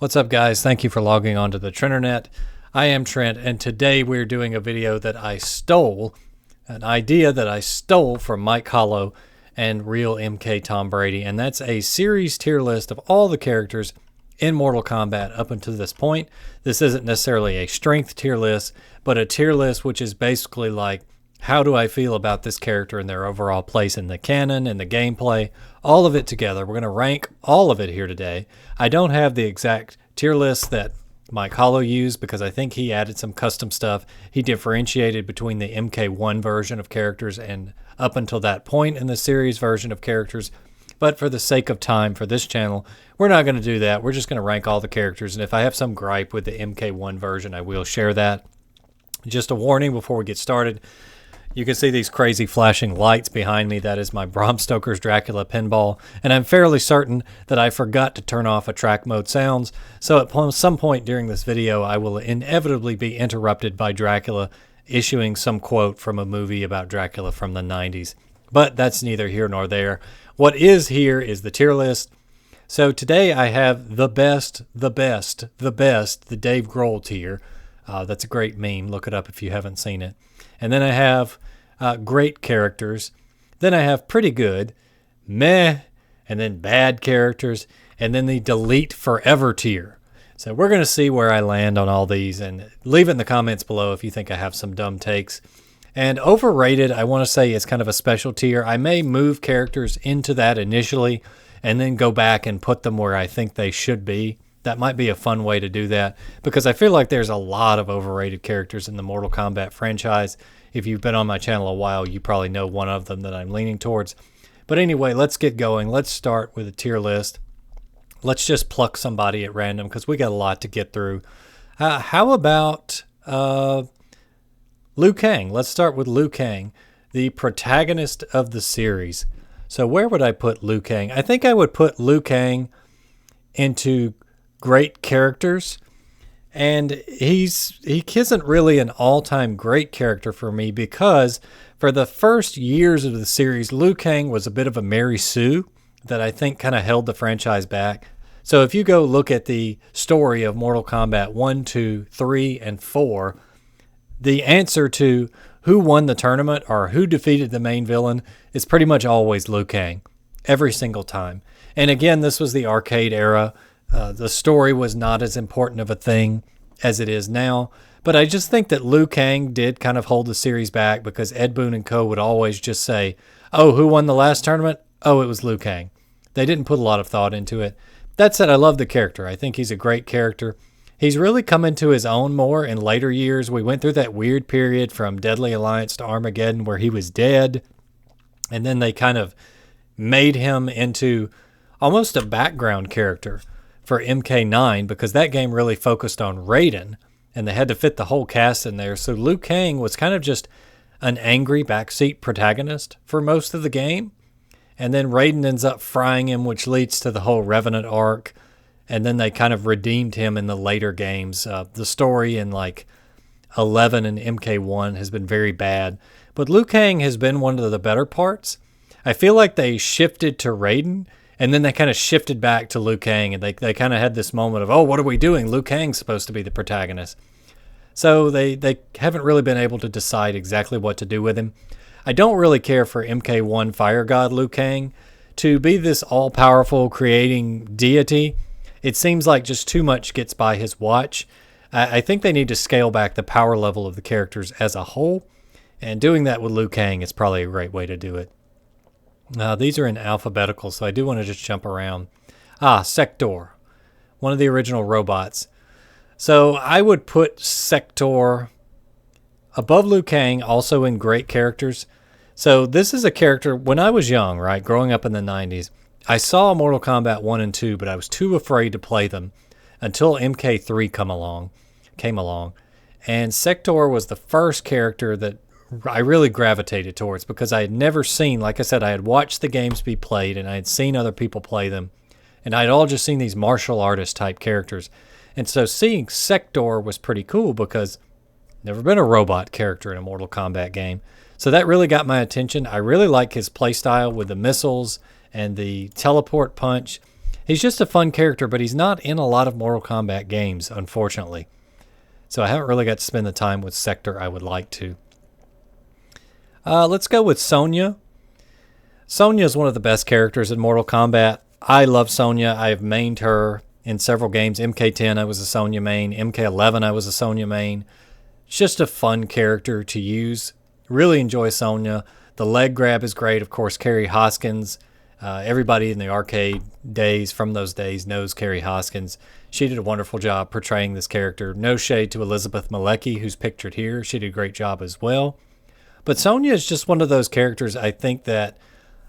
What's up, guys? Thank you for logging on to the Trenternet. I am Trent, and today we're doing a video that I stole, an idea that I stole from Mike Hollow and Real MK Tom Brady, and that's a series tier list of all the characters in Mortal Kombat up until this point. This isn't necessarily a strength tier list, but a tier list which is basically like, how do I feel about this character and their overall place in the canon and the gameplay, all of it together. We're going to rank all of it here today. I don't have the exact tier list that Mike Hollow used because I think he added some custom stuff. He differentiated between the MK1 version of characters and up until that point in the series version of characters. But for the sake of time for this channel, we're not going to do that. We're just going to rank all the characters. And if I have some gripe with the MK1 version, I will share that. Just a warning before we get started. You can see these crazy flashing lights behind me. That is my Bram Stoker's Dracula pinball. And I'm fairly certain that I forgot to turn off attract mode sounds. So at some point during this video, I will inevitably be interrupted by Dracula issuing some quote from a movie about Dracula from the 90s. But that's neither here nor there. What is here is the tier list. So today I have the best, the Dave Grohl tier. That's a great meme. Look it up if you haven't seen it. And then I have great characters. Then I have pretty good, meh, and then bad characters, and then the delete forever tier. So we're going to see where I land on all these, and leave it in the comments below if you think I have some dumb takes. And overrated, I want to say, is kind of a special tier. I may move characters into that initially and then go back and put them where I think they should be. That might be a fun way to do that because I feel like there's a lot of overrated characters in the Mortal Kombat franchise. If you've been on my channel a while, you probably know one of them that I'm leaning towards. But anyway, let's get going. Let's start with a tier list. Let's just pluck somebody at random because we got a lot to get through. How about Liu Kang? Let's start with Liu Kang, the protagonist of the series. So where would I put Liu Kang? I think I would put Liu Kang into great characters, and he isn't really an all-time great character for me because for the first years of the series, Liu Kang was a bit of a Mary Sue that I think kind of held the franchise back. So if you go look at the story of Mortal Kombat 1, 2, 3, and 4, the answer to who won the tournament or who defeated the main villain is pretty much always Liu Kang, every single time. And again, this was the arcade era. The story was not as important of a thing as it is now. But I just think that Liu Kang did kind of hold the series back because Ed Boon and co. would always just say, oh, who won the last tournament? Oh, it was Liu Kang. They didn't put a lot of thought into it. That said, I love the character. I think he's a great character. He's really come into his own more in later years. We went through that weird period from Deadly Alliance to Armageddon where he was dead. And then they kind of made him into almost a background character for MK9 because that game really focused on Raiden and they had to fit the whole cast in there. So Liu Kang was kind of just an angry backseat protagonist for most of the game. And then Raiden ends up frying him, which leads to the whole Revenant arc. And then they kind of redeemed him in the later games. The story in like 11 and MK1 has been very bad. But Liu Kang has been one of the better parts. I feel like they shifted to Raiden and then they kind of shifted back to Liu Kang, and they kind of had this moment of, oh, what are we doing? Liu Kang's supposed to be the protagonist. So they haven't really been able to decide exactly what to do with him. I don't really care for MK1 Fire God Liu Kang to be this all-powerful creating deity. It seems like just too much gets by his watch. I think they need to scale back the power level of the characters as a whole, and doing that with Liu Kang is probably a great way to do it. These are in alphabetical, so I do want to just jump around. Sector, one of the original robots. So I would put Sector above Liu Kang, also in great characters. So this is a character, when I was young, right, growing up in the 90s, I saw Mortal Kombat 1 and 2, but I was too afraid to play them until MK3 came along. And Sector was the first character that I really gravitated towards because I had never seen, like I said, I had watched the games be played and I had seen other people play them. And I'd all just seen these martial artist type characters. And so seeing Sector was pretty cool because never been a robot character in a Mortal Kombat game. So that really got my attention. I really like his playstyle with the missiles and the teleport punch. He's just a fun character, but he's not in a lot of Mortal Kombat games, unfortunately. So I haven't really got to spend the time with Sector I would like to. Let's go with Sonya. Sonya is one of the best characters in Mortal Kombat. I love Sonya. I have mained her in several games. MK10 I was a Sonya main. MK11 I was a Sonya main. It's just a fun character to use. Really enjoy Sonya. The leg grab is great. Of course, Carrie Hoskins. Everybody in the arcade days, from those days, knows Carrie Hoskins. She did a wonderful job portraying this character. No shade to Elizabeth Malecki, who's pictured here. She did a great job as well. But Sonya is just one of those characters I think that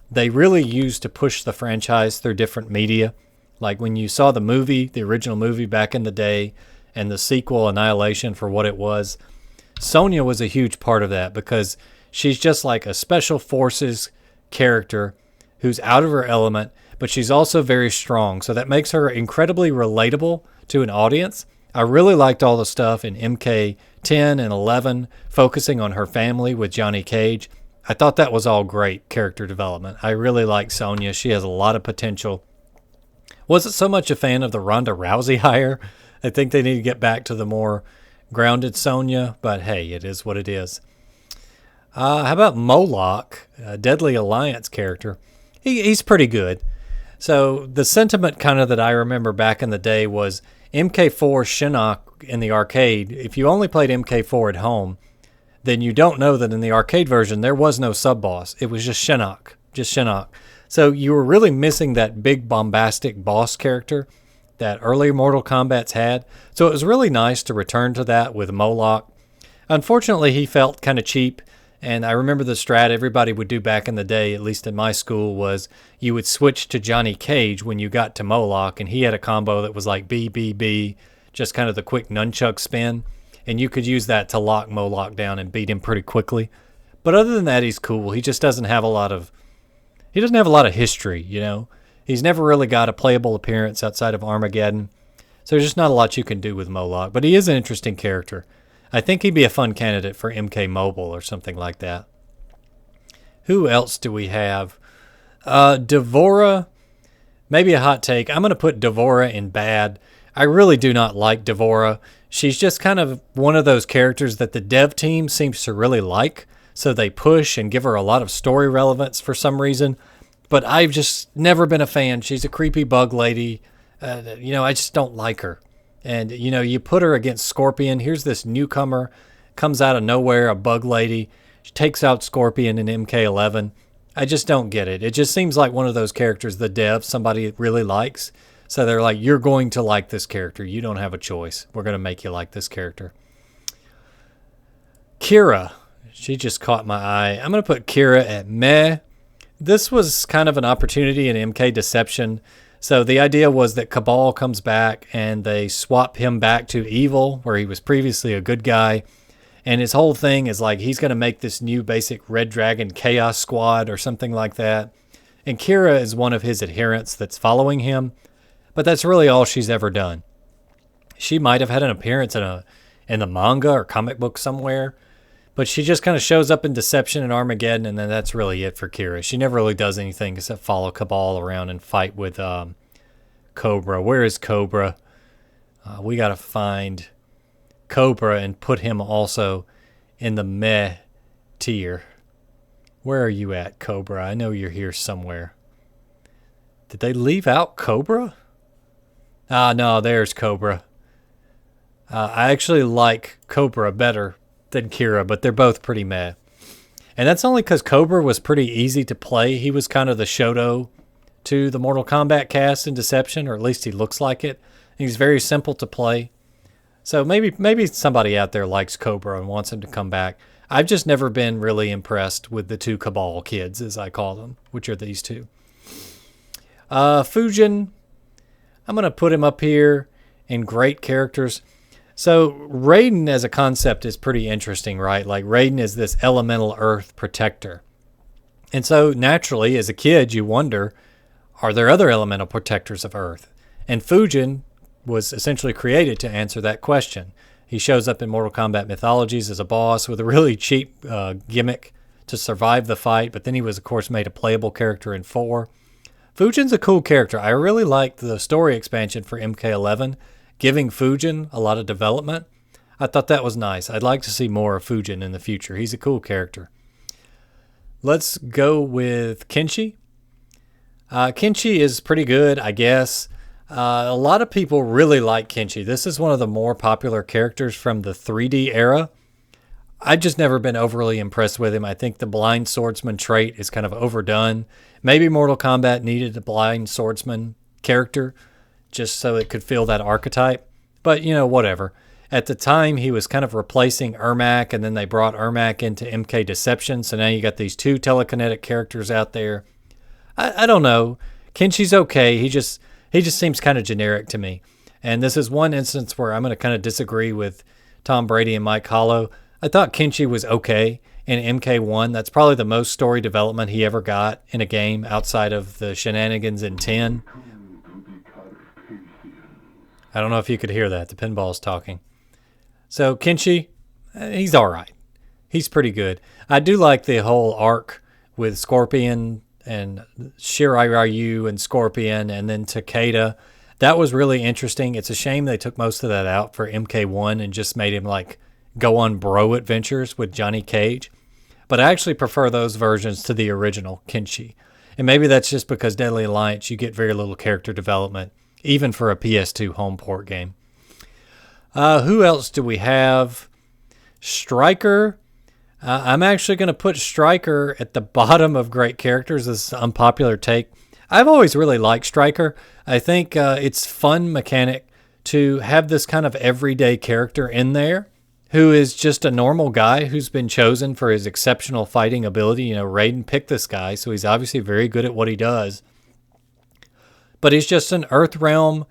they really use to push the franchise through different media. Like when you saw the movie, the original movie back in the day, and the sequel, Annihilation, for what it was, Sonya was a huge part of that because she's just like a special forces character who's out of her element, but she's also very strong. So that makes her incredibly relatable to an audience. I really liked all the stuff in MK 10 and 11, focusing on her family with Johnny Cage. I thought that was all great character development. I really like Sonya. She has a lot of potential. Wasn't so much a fan of the Ronda Rousey hire. I think they need to get back to the more grounded Sonya, but hey, it is what it is. How about Moloch, a Deadly Alliance character? He's pretty good. So the sentiment kind of that I remember back in the day was MK4 Shinnok in the arcade. If you only played MK4 at home, then you don't know that in the arcade version there was no sub-boss. It was just Shinnok. So you were really missing that big bombastic boss character that early Mortal Kombat's had. So it was really nice to return to that with Moloch. Unfortunately, he felt kind of cheap. And I remember the strat everybody would do back in the day, at least in my school, was you would switch to Johnny Cage when you got to Moloch, and he had a combo that was like B, B, B, just kind of the quick nunchuck spin, and you could use that to lock Moloch down and beat him pretty quickly. But other than that, he's cool. He just doesn't have a lot of history, you know. He's never really got a playable appearance outside of Armageddon, so there's just not a lot you can do with Moloch. But he is an interesting character. I think he'd be a fun candidate for MK Mobile or something like that. Who else do we have? Devora, maybe a hot take. I'm going to put Devora in bad. I really do not like Devora. She's just kind of one of those characters that the dev team seems to really like, so they push and give her a lot of story relevance for some reason. But I've just never been a fan. She's a creepy bug lady. I just don't like her. And, you put her against Scorpion. Here's this newcomer, comes out of nowhere, a bug lady. She takes out Scorpion in MK11. I just don't get it. It just seems like one of those characters the dev somebody really likes. So they're like, you're going to like this character. You don't have a choice. We're going to make you like this character. Kira. She just caught my eye. I'm going to put Kira at meh. This was kind of an opportunity in MK Deception. So the idea was that Cabal comes back and they swap him back to evil, where he was previously a good guy. And his whole thing is like he's going to make this new basic Red Dragon Chaos Squad or something like that. And Kira is one of his adherents that's following him. But that's really all she's ever done. She might have had an appearance in the manga or comic book somewhere. But she just kind of shows up in Deception and Armageddon, and then that's really it for Kira. She never really does anything except follow Cabal around and fight with Cobra. Where is Cobra? We got to find Cobra and put him also in the meh tier. Where are you at, Cobra? I know you're here somewhere. Did they leave out Cobra? No, there's Cobra. I actually like Cobra better than Kira, but they're both pretty meh. And that's only because Cobra was pretty easy to play. He was kind of the Shoto to the Mortal Kombat cast in Deception, or at least he looks like it. He's very simple to play. So maybe somebody out there likes Cobra and wants him to come back. I've just never been really impressed with the two Cabal kids, as I call them, which are these two. Fujin, I'm going to put him up here in great characters. So Raiden as a concept is pretty interesting, right? Like Raiden is this elemental earth protector. And so naturally, as a kid, you wonder, are there other elemental protectors of earth? And Fujin was essentially created to answer that question. He shows up in Mortal Kombat Mythologies as a boss with a really cheap gimmick to survive the fight, but then he was, of course, made a playable character in 4. Fujin's a cool character. I really like the story expansion for MK11, giving Fujin a lot of development. I thought that was nice. I'd like to see more of Fujin in the future. He's a cool character. Let's go with Kenshi. Kenshi is pretty good, I guess. A lot of people really like Kenshi. This is one of the more popular characters from the 3D era. I've just never been overly impressed with him. I think the blind swordsman trait is kind of overdone. Maybe Mortal Kombat needed a blind swordsman character just so it could fill that archetype. But, whatever. At the time, he was kind of replacing Ermac, and then they brought Ermac into MK Deception. So now you got these two telekinetic characters out there. I don't know. Kenshi's okay. He just seems kind of generic to me. And this is one instance where I'm going to kind of disagree with Tom Brady and Mike Hollow. I thought Kenshi was okay in MK1. That's probably the most story development he ever got in a game outside of the shenanigans in 10. I don't know if you could hear that. The pinball's talking. So Kenshi, he's all right. He's pretty good. I do like the whole arc with Scorpion and Shiryu and Scorpion and then Takeda. That was really interesting. It's a shame they took most of that out for MK1 and just made him like go on bro adventures with Johnny Cage. But I actually prefer those versions to the original Kenshi. And maybe that's just because Deadly Alliance, you get very little character development, even for a PS2 home port game. Who else do we have? Stryker. I'm actually going to put Stryker at the bottom of great characters. This is an unpopular take. I've always really liked Stryker. I think it's fun mechanic to have this kind of everyday character in there who is just a normal guy who's been chosen for his exceptional fighting ability. Raiden picked this guy, so he's obviously very good at what he does. But he's just an Earthrealm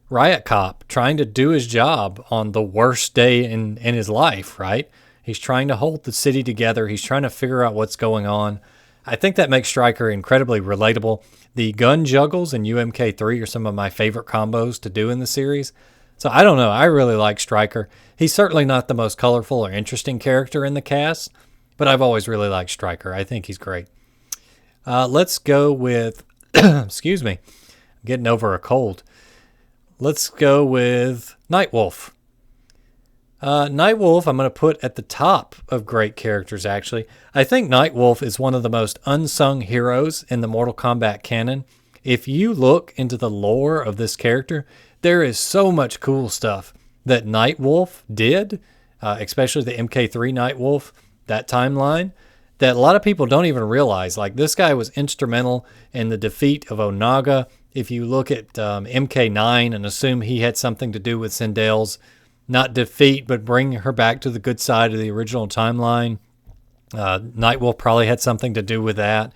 riot cop trying to do his job on the worst day in his life, right? He's trying to hold the city together. He's trying to figure out what's going on. I think that makes Stryker incredibly relatable. The gun juggles in UMK3 are some of my favorite combos to do in the series. So I don't know. I really like Stryker. He's certainly not the most colorful or interesting character in the cast, but I've always really liked Stryker. I think he's great. Let's go with, excuse me, I'm getting over a cold. Let's go with Nightwolf. Nightwolf, I'm going to put at the top of great characters, actually. I think Nightwolf is one of the most unsung heroes in the Mortal Kombat canon. If you look into the lore of this character, there is so much cool stuff that Nightwolf did, especially the MK3 Nightwolf, that timeline, that a lot of people don't even realize. Like, this guy was instrumental in the defeat of Onaga. If you look at MK9 and assume he had something to do with Sindel's, not defeat, but bring her back to the good side of the original timeline, Nightwolf probably had something to do with that.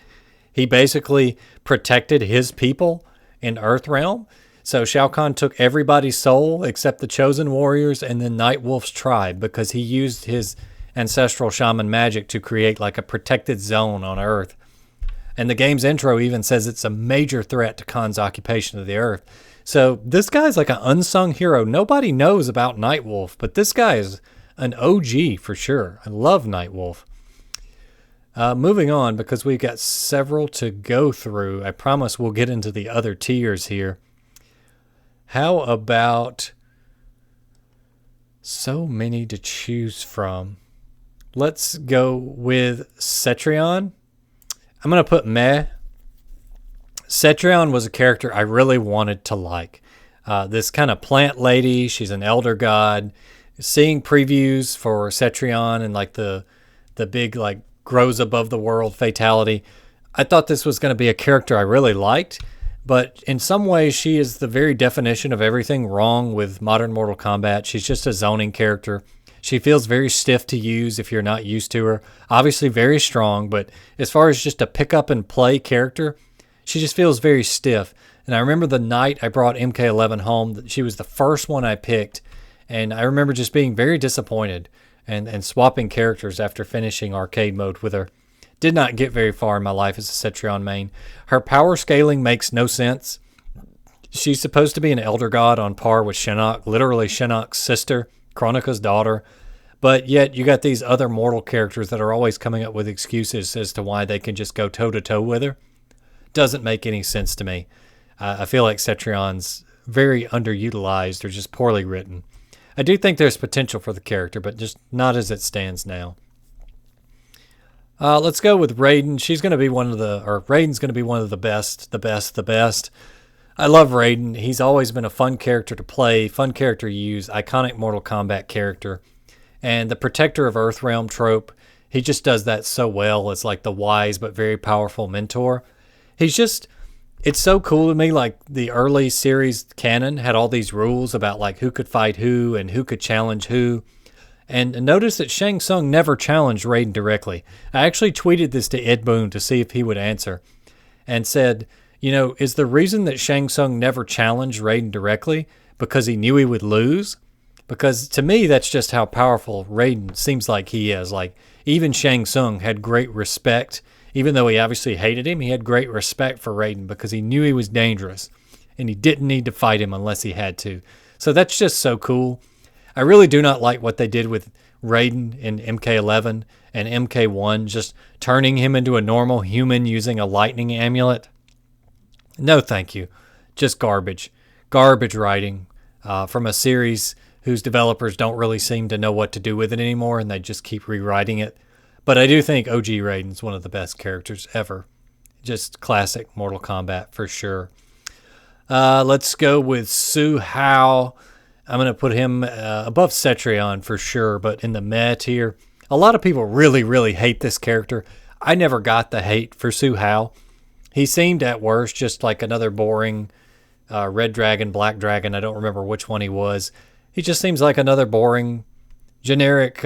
He basically protected his people in Earthrealm. So Shao Kahn took everybody's soul except the Chosen Warriors and then Nightwolf's tribe because he used his ancestral shaman magic to create like a protected zone on Earth. And the game's intro even says it's a major threat to Khan's occupation of the Earth. So this guy's like an unsung hero. Nobody knows about Nightwolf, but this guy is an OG for sure. I love Nightwolf. Moving on, because we've got several to go through. I promise we'll get into the other tiers here. How about so many to choose from? Let's go with Cetrion. I'm going to put meh. Cetrion was a character I really wanted to like. This kind of plant lady, she's an elder god. Seeing previews for Cetrion and like the big like grows above the world fatality, I thought this was going to be a character I really liked. But in some ways, she is the very definition of everything wrong with modern Mortal Kombat. She's just a zoning character. She feels very stiff to use if you're not used to her. Obviously very strong, but as far as just a pick up and play character, she just feels very stiff. And I remember the night I brought MK11 home, she was the first one I picked. And I remember just being very disappointed and swapping characters after finishing arcade mode with her. Did not get very far in my life as a Cetrion main. Her power scaling makes no sense. She's supposed to be an elder god on par with Shinnok, literally Shinnok's sister, Kronika's daughter. But yet you got these other mortal characters that are always coming up with excuses as to why they can just go toe-to-toe with her. Doesn't make any sense to me. I feel like Cetrion's very underutilized or just poorly written. I do think there's potential for the character, but just not as it stands now. Let's go with Raiden. Raiden's going to be one of the best. I love Raiden. He's always been a fun character to play, fun character to use, iconic Mortal Kombat character. And the Protector of Earthrealm trope, he just does that so well. It's like the wise but very powerful mentor. It's so cool to me. Like the early series canon had all these rules about like who could fight who and who could challenge who. And notice that Shang Tsung never challenged Raiden directly. I actually tweeted this to Ed Boon to see if he would answer and said, is the reason that Shang Tsung never challenged Raiden directly because he knew he would lose? Because to me, that's just how powerful Raiden seems like he is. Like even Shang Tsung had great respect. Even though he obviously hated him, he had great respect for Raiden because he knew he was dangerous and he didn't need to fight him unless he had to. So that's just so cool. I really do not like what they did with Raiden in MK11 and MK1, just turning him into a normal human using a lightning amulet. No, thank you. Just garbage. Garbage writing from a series whose developers don't really seem to know what to do with it anymore, and they just keep rewriting it. But I do think OG Raiden's one of the best characters ever. Just classic Mortal Kombat for sure. Let's go with Su Hao. I'm going to put him above Cetrion for sure, but in the meh tier. A lot of people really, really hate this character. I never got the hate for Su Hao. He seemed at worst just like another boring Red Dragon, Black Dragon. I don't remember which one he was. He just seems like another boring, generic,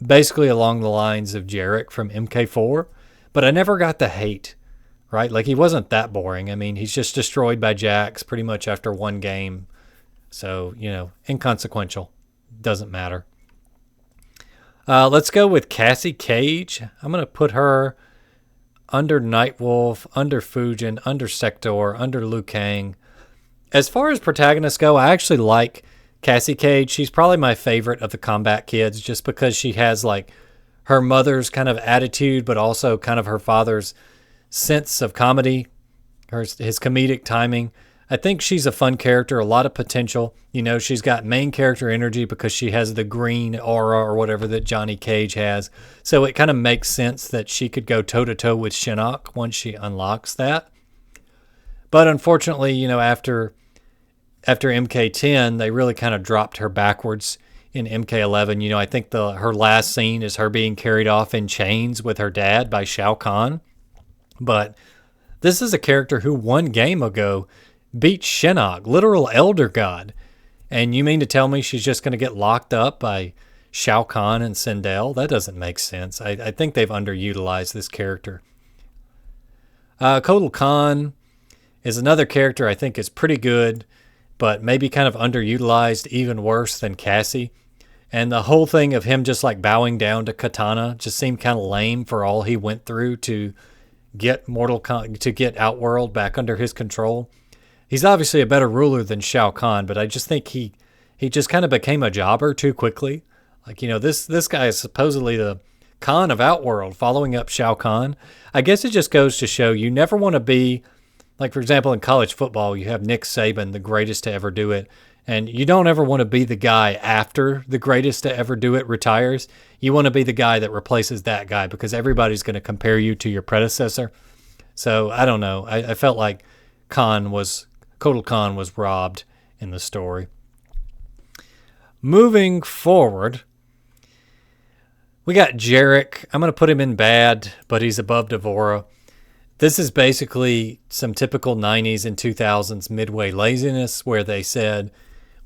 basically along the lines of Jarek from MK4. But I never got the hate, right? Like he wasn't that boring. I mean, he's just destroyed by Jax pretty much after one game. So, inconsequential. Doesn't matter. Let's go with Cassie Cage. I'm going to put her under Nightwolf, under Fujin, under Sector, under Liu Kang. As far as protagonists go, I actually like Cassie Cage. She's probably my favorite of the Combat Kids just because she has like her mother's kind of attitude, but also kind of her father's sense of comedy, his comedic timing. I think she's a fun character, a lot of potential. She's got main character energy because she has the green aura or whatever that Johnny Cage has. So it kind of makes sense that she could go toe-to-toe with Shinnok once she unlocks that. But unfortunately, after MK10, they really kind of dropped her backwards in MK11. I think her last scene is her being carried off in chains with her dad by Shao Kahn. But this is a character who one game ago beat Shinnok, literal elder god. And you mean to tell me she's just going to get locked up by Shao Kahn and Sindel? That doesn't make sense. I think they've underutilized this character. Kotal Khan is another character I think is pretty good, but maybe kind of underutilized, even worse than Cassie. And the whole thing of him just like bowing down to Katana just seemed kind of lame for all he went through to get Outworld back under his control. He's obviously a better ruler than Shao Kahn, but I just think he just kind of became a jobber too quickly. Like, this guy is supposedly the Khan of Outworld, following up Shao Kahn. I guess it just goes to show you never want to be, like, for example, in college football, you have Nick Saban, the greatest to ever do it. And you don't ever want to be the guy after the greatest to ever do it retires. You want to be the guy that replaces that guy because everybody's going to compare you to your predecessor. So, I don't know. I felt like Kotal Khan was robbed in the story. Moving forward, we got Jarek. I'm going to put him in bad, but he's above Devora. This is basically some typical 90s and 2000s midway laziness where they said,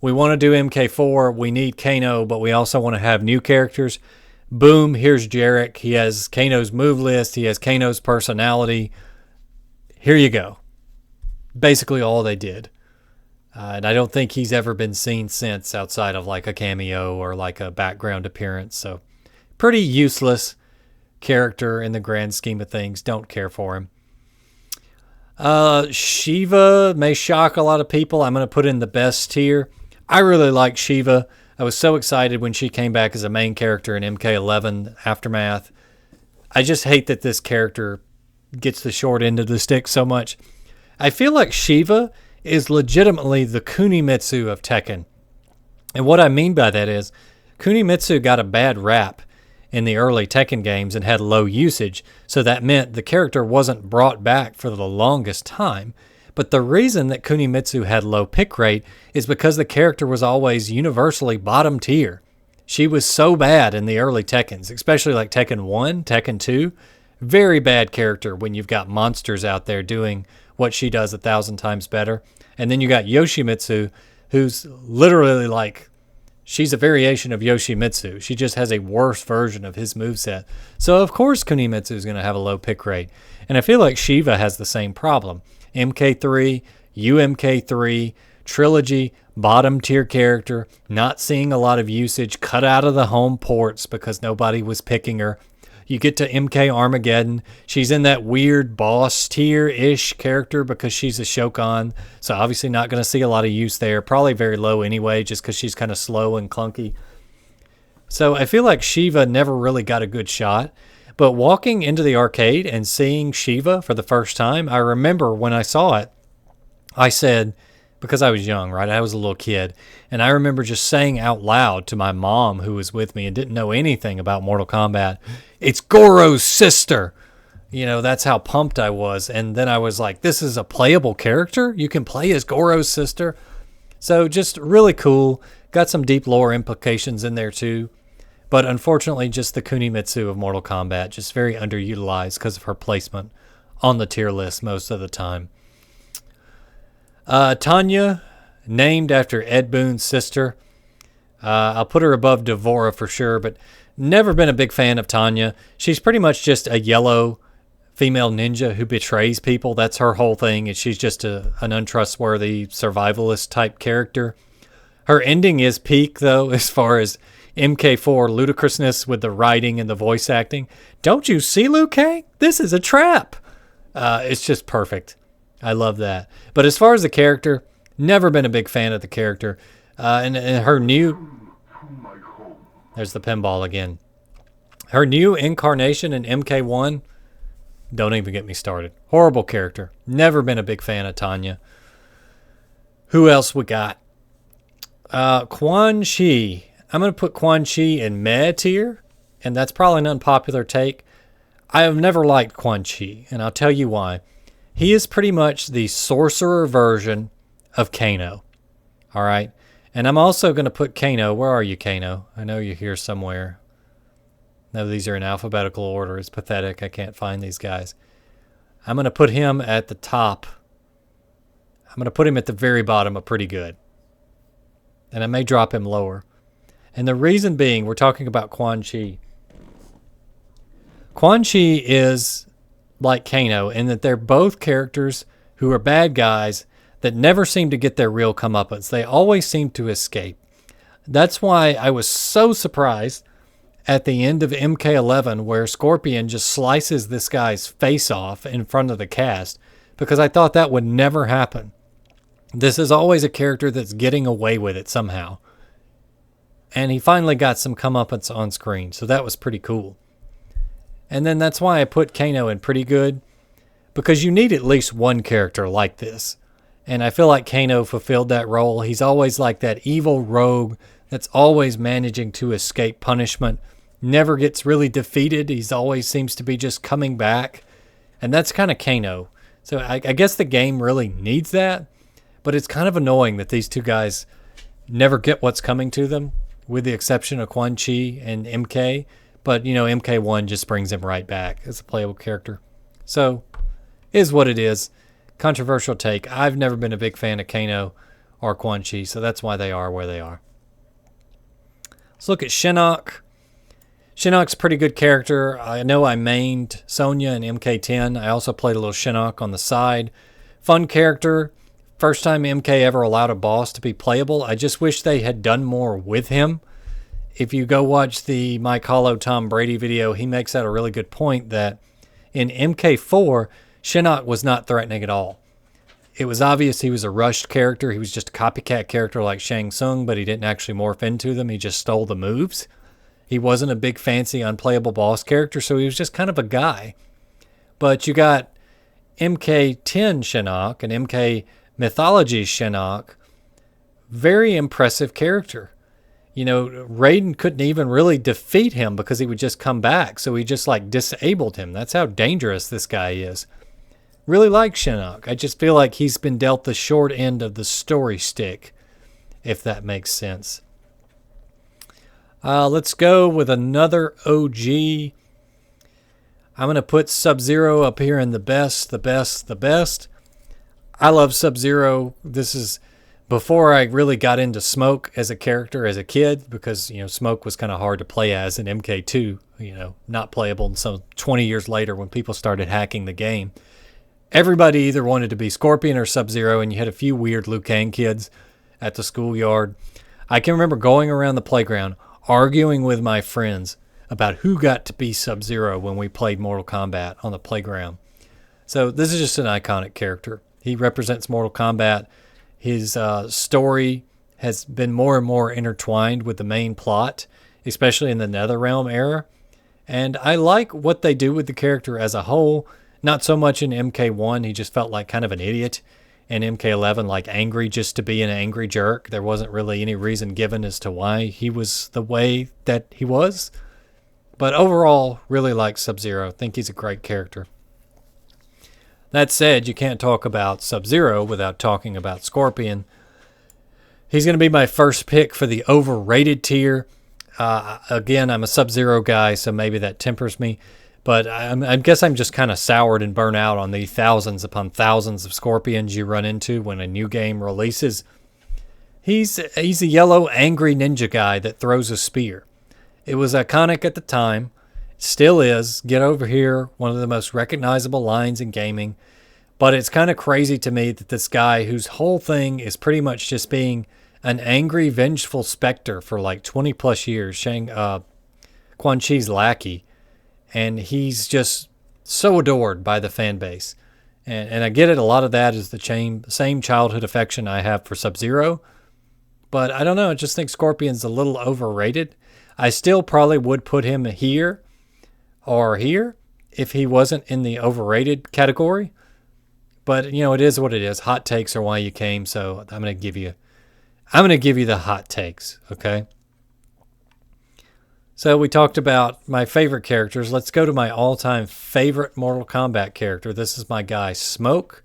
we want to do MK4, we need Kano, but we also want to have new characters. Boom, here's Jarek. He has Kano's move list. He has Kano's personality. Here you go. Basically all they did. And I don't think he's ever been seen since outside of like a cameo or like a background appearance. So pretty useless character in the grand scheme of things. Don't care for him. Shiva may shock a lot of people. I'm going to put in the best tier. I really like Shiva. I was so excited when she came back as a main character in MK11 Aftermath. I just hate that this character gets the short end of the stick so much. I feel like Shiva is legitimately the Kunimitsu of Tekken. And what I mean by that is Kunimitsu got a bad rap in the early Tekken games and had low usage, so that meant the character wasn't brought back for the longest time. But the reason that Kunimitsu had low pick rate is because the character was always universally bottom tier. She was so bad in the early Tekkens, especially like Tekken 1, Tekken 2. Very bad character when you've got monsters out there doing what she does 1,000 times better. And then you got Yoshimitsu, who's literally like, she's a variation of Yoshimitsu. She just has a worse version of his moveset. So of course Kunimitsu is going to have a low pick rate. And I feel like Shiva has the same problem. MK3, UMK3, Trilogy, bottom tier character, not seeing a lot of usage, cut out of the home ports because nobody was picking her. You get to MK Armageddon. She's in that weird boss tier-ish character because she's a Shokan. So obviously not going to see a lot of use there. Probably very low anyway, just because she's kind of slow and clunky. So I feel like Shiva never really got a good shot. But walking into the arcade and seeing Shiva for the first time, I remember when I saw it, I said, because I was young, right? I was a little kid. And I remember just saying out loud to my mom, who was with me and didn't know anything about Mortal Kombat, "It's Goro's sister." You know, that's how pumped I was. And then I was like, this is a playable character? You can play as Goro's sister? So just really cool. Got some deep lore implications in there too. But unfortunately, just the Kunimitsu of Mortal Kombat, just very underutilized because of her placement on the tier list most of the time. Tanya, named after Ed Boon's sister. I'll put her above Devora for sure, but never been a big fan of Tanya. She's pretty much just a yellow female ninja who betrays people. That's her whole thing, and she's just an untrustworthy survivalist type character. Her ending is peak, though, as far as MK4 ludicrousness with the writing and the voice acting. Don't you see, Liu Kang? This is a trap. It's just perfect. I love that. But as far as the character, never been a big fan of the character. And her new... There's the pinball again. Her new incarnation in MK1, don't even get me started. Horrible character. Never been a big fan of Tanya. Who else we got? Quan Chi. I'm going to put Quan Chi in meh tier, and that's probably an unpopular take. I have never liked Quan Chi, and I'll tell you why. He is pretty much the sorcerer version of Kano. All right? And I'm also going to put Kano. Where are you, Kano? I know you're here somewhere. No, these are in alphabetical order. It's pathetic. I can't find these guys. I'm going to put him at the top. I'm going to put him at the very bottom of pretty good. And I may drop him lower. And the reason being, we're talking about Quan Chi. Quan Chi is like Kano in that they're both characters who are bad guys that never seem to get their real comeuppance. They always seem to escape. That's why I was so surprised at the end of MK11 where Scorpion just slices this guy's face off in front of the cast, because I thought that would never happen. This is always a character that's getting away with it somehow. And he finally got some comeuppance on screen, so that was pretty cool. And then that's why I put Kano in pretty good, because you need at least one character like this. And I feel like Kano fulfilled that role. He's always like that evil rogue that's always managing to escape punishment, never gets really defeated. He's always seems to be just coming back. And that's kind of Kano. So I guess the game really needs that, but it's kind of annoying that these two guys never get what's coming to them, with the exception of Quan Chi and MK. But, you know, MK1 just brings him right back as a playable character. So, is what it is. Controversial take. I've never been a big fan of Kano or Quan Chi, so that's why they are where they are. Let's look at Shinnok. Shinnok's a pretty good character. I know I mained Sonya in MK10. I also played a little Shinnok on the side. Fun character. First time MK ever allowed a boss to be playable. I just wish they had done more with him. If you go watch the Mike Hollow Tom Brady video, he makes that a really good point that in MK4, Shinnok was not threatening at all. It was obvious he was a rushed character. He was just a copycat character like Shang Tsung, but he didn't actually morph into them. He just stole the moves. He wasn't a big, fancy, unplayable boss character, so he was just kind of a guy. But you got MK10 Shinnok and MK Mythology Shinnok. Very impressive character. You know, Raiden couldn't even really defeat him because he would just come back. So he just like disabled him. That's how dangerous this guy is. Really like Shinnok. I just feel like he's been dealt the short end of the story stick, if that makes sense. Let's go with another OG. I'm going to put Sub-Zero up here in the best. I love Sub-Zero. This is before I really got into Smoke as a character as a kid, because, you know, Smoke was kind of hard to play as in MK2, you know, not playable until 20 years later when people started hacking the game. Everybody either wanted to be Scorpion or Sub-Zero, and you had a few weird Liu Kang kids at the schoolyard. I can remember going around the playground arguing with my friends about who got to be Sub-Zero when we played Mortal Kombat on the playground. So this is just an iconic character. He represents Mortal Kombat. His story has been more and more intertwined with the main plot, especially in the NetherRealm era. And I like what they do with the character as a whole. Not so much in MK1, he just felt like kind of an idiot. In MK11, like angry just to be an angry jerk. There wasn't really any reason given as to why he was the way that he was. But overall, really like Sub-Zero. Think he's a great character. That said, you can't talk about Sub-Zero without talking about Scorpion. He's going to be my first pick for the overrated tier. Again, I'm a Sub-Zero guy, so maybe that tempers me. But I guess I'm just kind of soured and burnt out on the thousands upon thousands of Scorpions you run into when a new game releases. He's a yellow, angry ninja guy that throws a spear. It was iconic at the time. Still is. Get over here. One of the most recognizable lines in gaming. But it's kind of crazy to me that this guy, whose whole thing is pretty much just being an angry, vengeful specter for like 20 plus years, Quan Chi's lackey. And he's just so adored by the fan base. And I get it. A lot of that is the same childhood affection I have for Sub-Zero. But I don't know. I just think Scorpion's a little overrated. I still probably would put him here or here if he wasn't in the overrated category. But, you know, it is what it is. Hot takes are why you came. So I'm going to give you the hot takes. Okay. So we talked about my favorite characters. Let's go to my all-time favorite Mortal Kombat character. This is my guy, Smoke.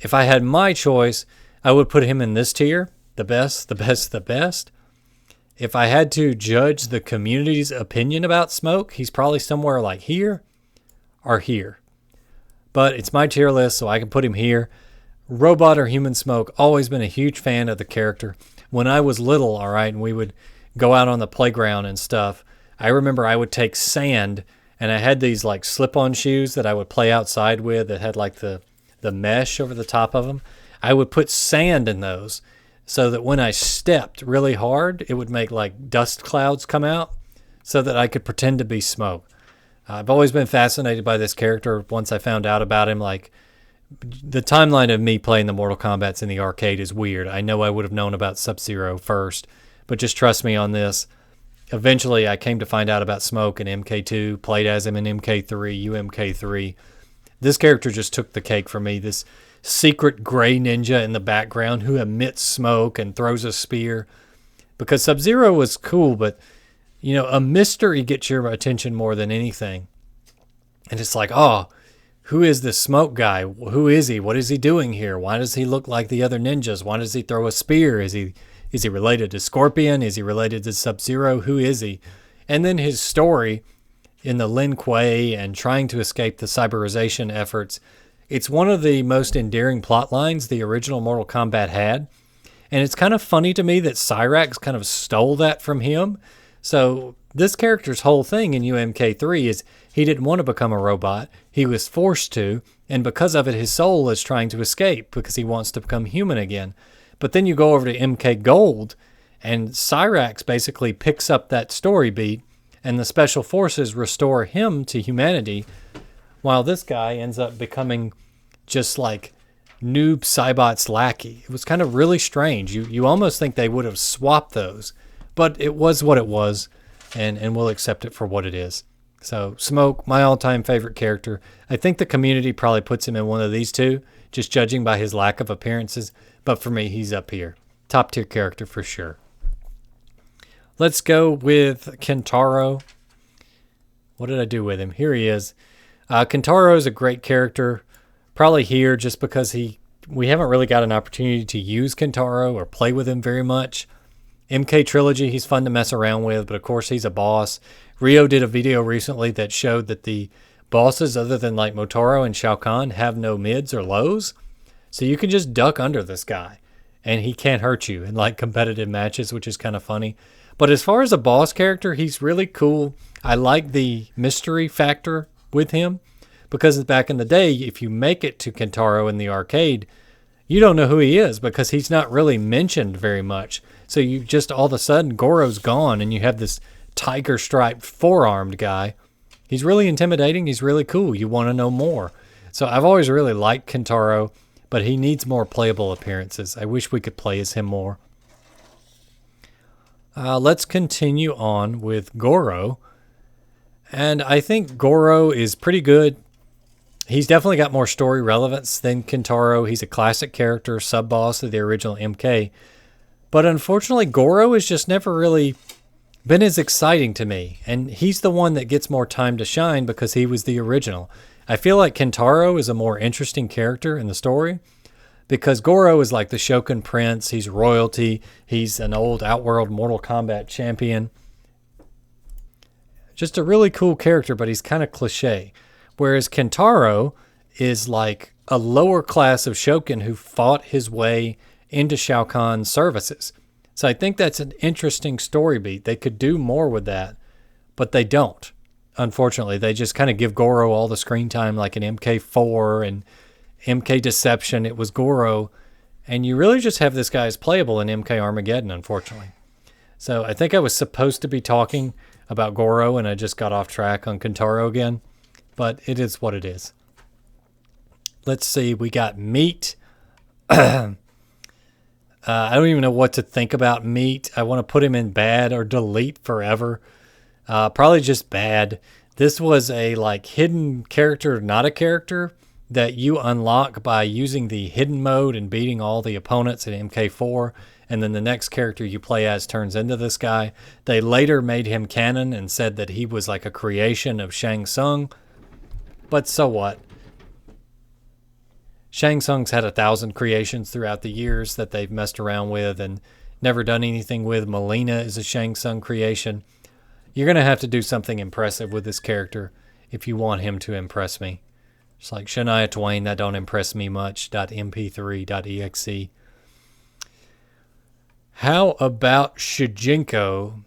If I had my choice, I would put him in this tier. The best. If I had to judge the community's opinion about Smoke, he's probably somewhere like here or here. But it's my tier list, so I can put him here. Robot or human Smoke, always been a huge fan of the character. When I was little, all right, and we would go out on the playground and stuff, I remember I would take sand, and I had these like slip-on shoes that I would play outside with that had like the mesh over the top of them. I would put sand in those so that when I stepped really hard, it would make like dust clouds come out so that I could pretend to be Smoke. I've always been fascinated by this character. Once I found out about him, like the timeline of me playing the Mortal Kombats in the arcade is weird. I know I would have known about Sub-Zero first, but just trust me on this. Eventually, I came to find out about Smoke in MK2, played as him in MK3, UMK3. This character just took the cake for me. This secret gray ninja in the background who emits smoke and throws a spear. Because Sub-Zero was cool, but, you know, a mystery gets your attention more than anything. And it's like, oh, who is this Smoke guy? Who is he? What is he doing here? Why does he look like the other ninjas? Why does he throw a spear? Is he related to Scorpion? Is he related to Sub-Zero? Who is he? And then his story in the Lin Kuei and trying to escape the cyberization efforts. It's one of the most endearing plot lines the original Mortal Kombat had. And it's kind of funny to me that Cyrax kind of stole that from him. So this character's whole thing in UMK3 is he didn't want to become a robot. He was forced to. And because of it, his soul is trying to escape because he wants to become human again. But then you go over to MK Gold, and Cyrax basically picks up that story beat, and the Special Forces restore him to humanity, while this guy ends up becoming just like Noob Saibot's lackey. It was kind of really strange. You almost think they would have swapped those, but it was what it was, and we'll accept it for what it is. So Smoke, my all-time favorite character. I think the community probably puts him in one of these two, just judging by his lack of appearances. But for me, he's up here. Top tier character for sure. Let's go with Kentaro. What did I do with him? Here he is. Kentaro is a great character. Probably here just because we haven't really got an opportunity to use Kentaro or play with him very much. MK Trilogy, he's fun to mess around with, but of course he's a boss. Rio did a video recently that showed that the bosses, other than like Motaro and Shao Kahn, have no mids or lows. So you can just duck under this guy, and he can't hurt you in like competitive matches, which is kind of funny. But as far as a boss character, he's really cool. I like the mystery factor with him, because back in the day, if you make it to Kentaro in the arcade, you don't know who he is because he's not really mentioned very much. So you just all of a sudden, Goro's gone, and you have this tiger-striped four-armed guy. He's really intimidating. He's really cool. You want to know more. So I've always really liked Kentaro, but he needs more playable appearances. I wish we could play as him more. Let's continue on with Goro. And I think Goro is pretty good. He's definitely got more story relevance than Kentaro. He's a classic character, sub-boss of the original MK. But unfortunately, Goro has just never really been as exciting to me. And he's the one that gets more time to shine because he was the original. I feel like Kentaro is a more interesting character in the story because Goro is like the Shogun Prince. He's royalty. He's an old Outworld Mortal Kombat champion. Just a really cool character, but he's kind of cliche. Whereas Kentaro is like a lower class of Shogun who fought his way into Shao Kahn's services. So I think that's an interesting story beat. They could do more with that, but they don't. Unfortunately, they just kind of give Goro all the screen time like in MK4 and MK Deception. It was Goro, and you really just have this guy as playable in MK Armageddon, unfortunately. So I think I was supposed to be talking about Goro, and I just got off track on Kentaro again. But it is what it is. Let's see. We got Meat. I don't even know what to think about Meat. I want to put him in bad or delete forever. Probably just bad. This was a like hidden character, not a character, that you unlock by using the hidden mode and beating all the opponents in MK4. And then the next character you play as turns into this guy. They later made him canon and said that he was like a creation of Shang Tsung. But so what? Shang Tsung's had 1,000 creations throughout the years that they've messed around with and never done anything with. Melina is a Shang Tsung creation. You're going to have to do something impressive with this character if you want him to impress me. It's like Shania Twain, that don't impress me much, .mp3.exe. How about Shujinko?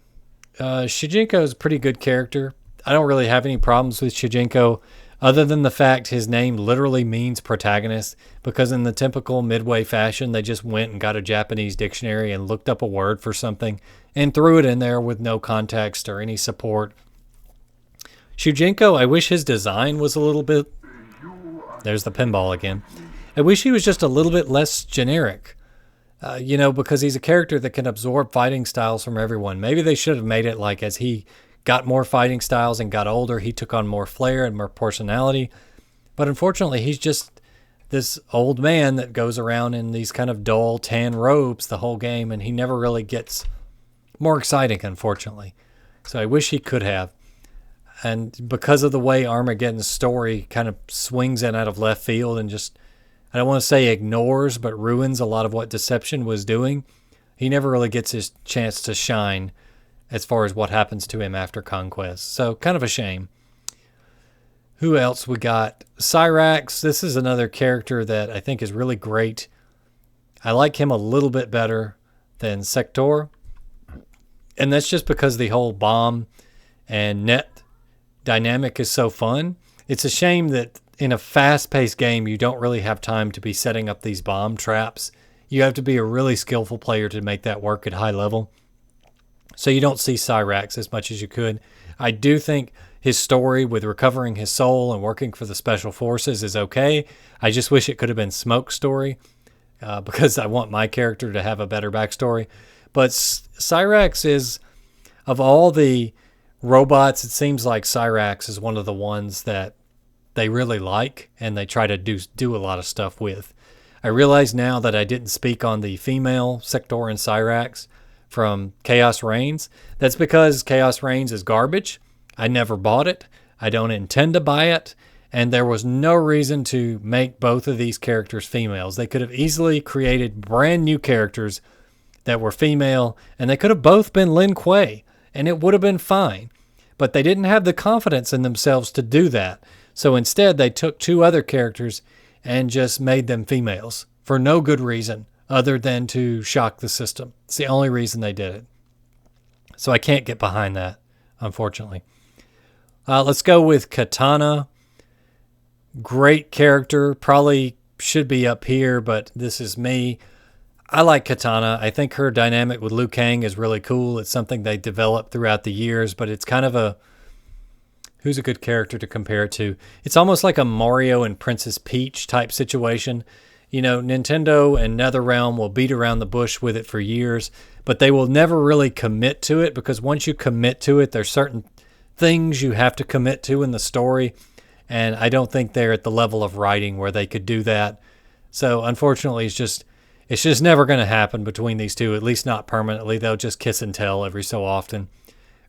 Shujinko is a pretty good character. I don't really have any problems with Shujinko, other than the fact his name literally means protagonist, because in the typical Midway fashion, they just went and got a Japanese dictionary and looked up a word for something and threw it in there with no context or any support. Shujinko, I wish his design was a little bit... There's the pinball again. I wish he was just a little bit less generic. Because he's a character that can absorb fighting styles from everyone. Maybe they should have made it like as he got more fighting styles and got older, he took on more flair and more personality. But unfortunately, he's just this old man that goes around in these kind of dull tan robes the whole game, and he never really gets more exciting, unfortunately. So I wish he could have. And because of the way Armageddon's story kind of swings in out of left field and just, I don't want to say ignores, but ruins a lot of what Deception was doing, he never really gets his chance to shine as far as what happens to him after Conquest. So kind of a shame. Who else we got? Cyrax. This is another character that I think is really great. I like him a little bit better than Sector. And that's just because the whole bomb and net dynamic is so fun. It's a shame that in a fast-paced game, you don't really have time to be setting up these bomb traps. You have to be a really skillful player to make that work at high level. So you don't see Cyrax as much as you could. I do think his story with recovering his soul and working for the Special Forces is okay. I just wish it could have been Smoke's story because I want my character to have a better backstory. But Cyrax is, of all the robots, it seems like Cyrax is one of the ones that they really like and they try to do a lot of stuff with. I realize now that I didn't speak on the female Sectoran Cyrax from Chaos Reigns. That's because Chaos Reigns is garbage. I never bought it. I don't intend to buy it. And there was no reason to make both of these characters females. They could have easily created brand new characters that were female, and they could have both been Lin Kuei, and it would have been fine. But they didn't have the confidence in themselves to do that. So instead, they took two other characters and just made them females for no good reason other than to shock the system. It's the only reason they did it. So I can't get behind that, unfortunately. Let's go with Katana. Great character. Probably should be up here, but this is me. I like Katana. I think her dynamic with Liu Kang is really cool. It's something they developed throughout the years, but it's kind of a... Who's a good character to compare it to? It's almost like a Mario and Princess Peach type situation. You know, Nintendo and NetherRealm will beat around the bush with it for years, but they will never really commit to it, because once you commit to it, there's certain things you have to commit to in the story, and I don't think they're at the level of writing where they could do that. So unfortunately, it's just never going to happen between these two, at least not permanently. They'll just kiss and tell every so often.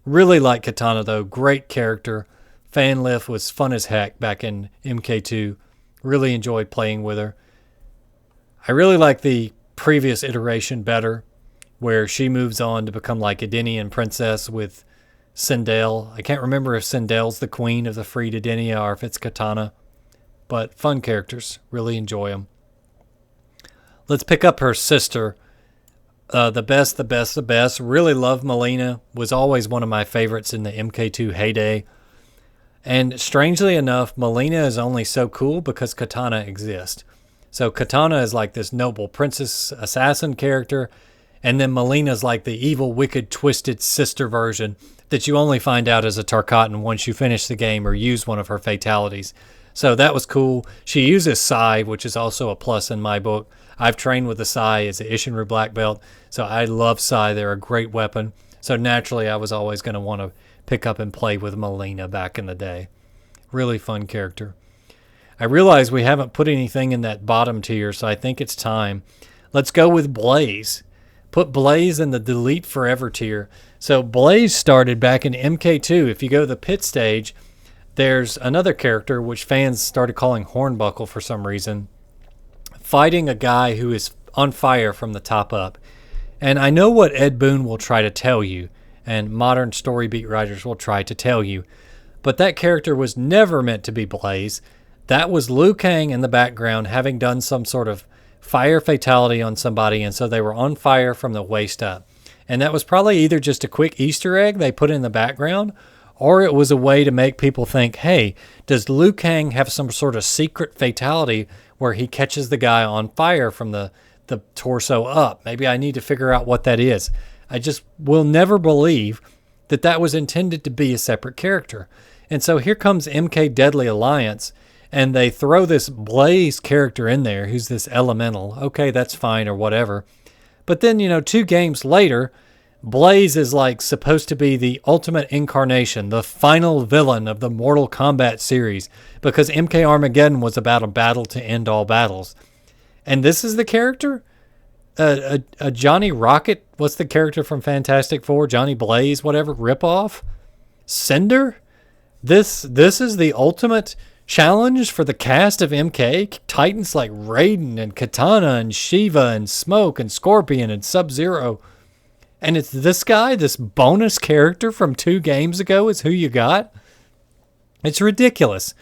Really like Katana, though. Great character. Fanlift was fun as heck back in MK2. Really enjoyed playing with her. I really like the previous iteration better, where she moves on to become like Edenian princess with Sindel. I can't remember if Sindel's the queen of the freed Edenia or if it's Katana. But fun characters. Really enjoy them. Let's pick up her sister. The best. Really love Melina. Was always one of my favorites in the MK2 heyday. And strangely enough, Melina is only so cool because Katana exists. So Katana is like this noble princess assassin character, and then Melina's like the evil, wicked, twisted sister version that you only find out as a Tarkatan once you finish the game or use one of her fatalities. So that was cool. She uses Sai, which is also a plus in my book. I've trained with the Sai as an Ishinru Black Belt, so I love Sai. They're a great weapon. So naturally, I was always going to want to pick up and play with Melina back in the day. Really fun character. I realize we haven't put anything in that bottom tier, so I think it's time. Let's go with Blaze. Put Blaze in the delete forever tier. So Blaze started back in MK2. If you go to the pit stage, there's another character which fans started calling Hornbuckle for some reason, fighting a guy who is on fire from the top up. And I know what Ed Boon will try to tell you, and modern story beat writers will try to tell you, but that character was never meant to be Blaze. That was Liu Kang in the background having done some sort of fire fatality on somebody, and so they were on fire from the waist up. And that was probably either just a quick Easter egg they put in the background, or it was a way to make people think, hey, does Liu Kang have some sort of secret fatality where he catches the guy on fire from the torso up? Maybe I need to figure out what that is. I just will never believe that that was intended to be a separate character. And so here comes MK Deadly Alliance, and they throw this Blaze character in there who's this elemental. Okay, that's fine or whatever. But then, 2 games later, Blaze is like supposed to be the ultimate incarnation, the final villain of the Mortal Kombat series, because MK Armageddon was about a battle to end all battles. And this is the character? A Johnny Rocket? What's the character from Fantastic Four? Johnny Blaze, whatever, ripoff? Cinder? This is the ultimate challenge for the cast of MK? Titans like Raiden and Katana and Shiva and Smoke and Scorpion and Sub-Zero. And it's this guy, this bonus character from 2 games ago is who you got? It's ridiculous.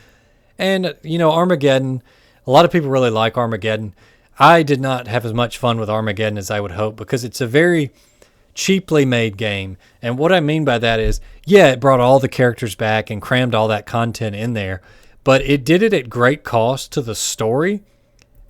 And, Armageddon, a lot of people really like Armageddon. I did not have as much fun with Armageddon as I would hope, because it's a very cheaply made game. And what I mean by that is, yeah, it brought all the characters back and crammed all that content in there, but it did it at great cost to the story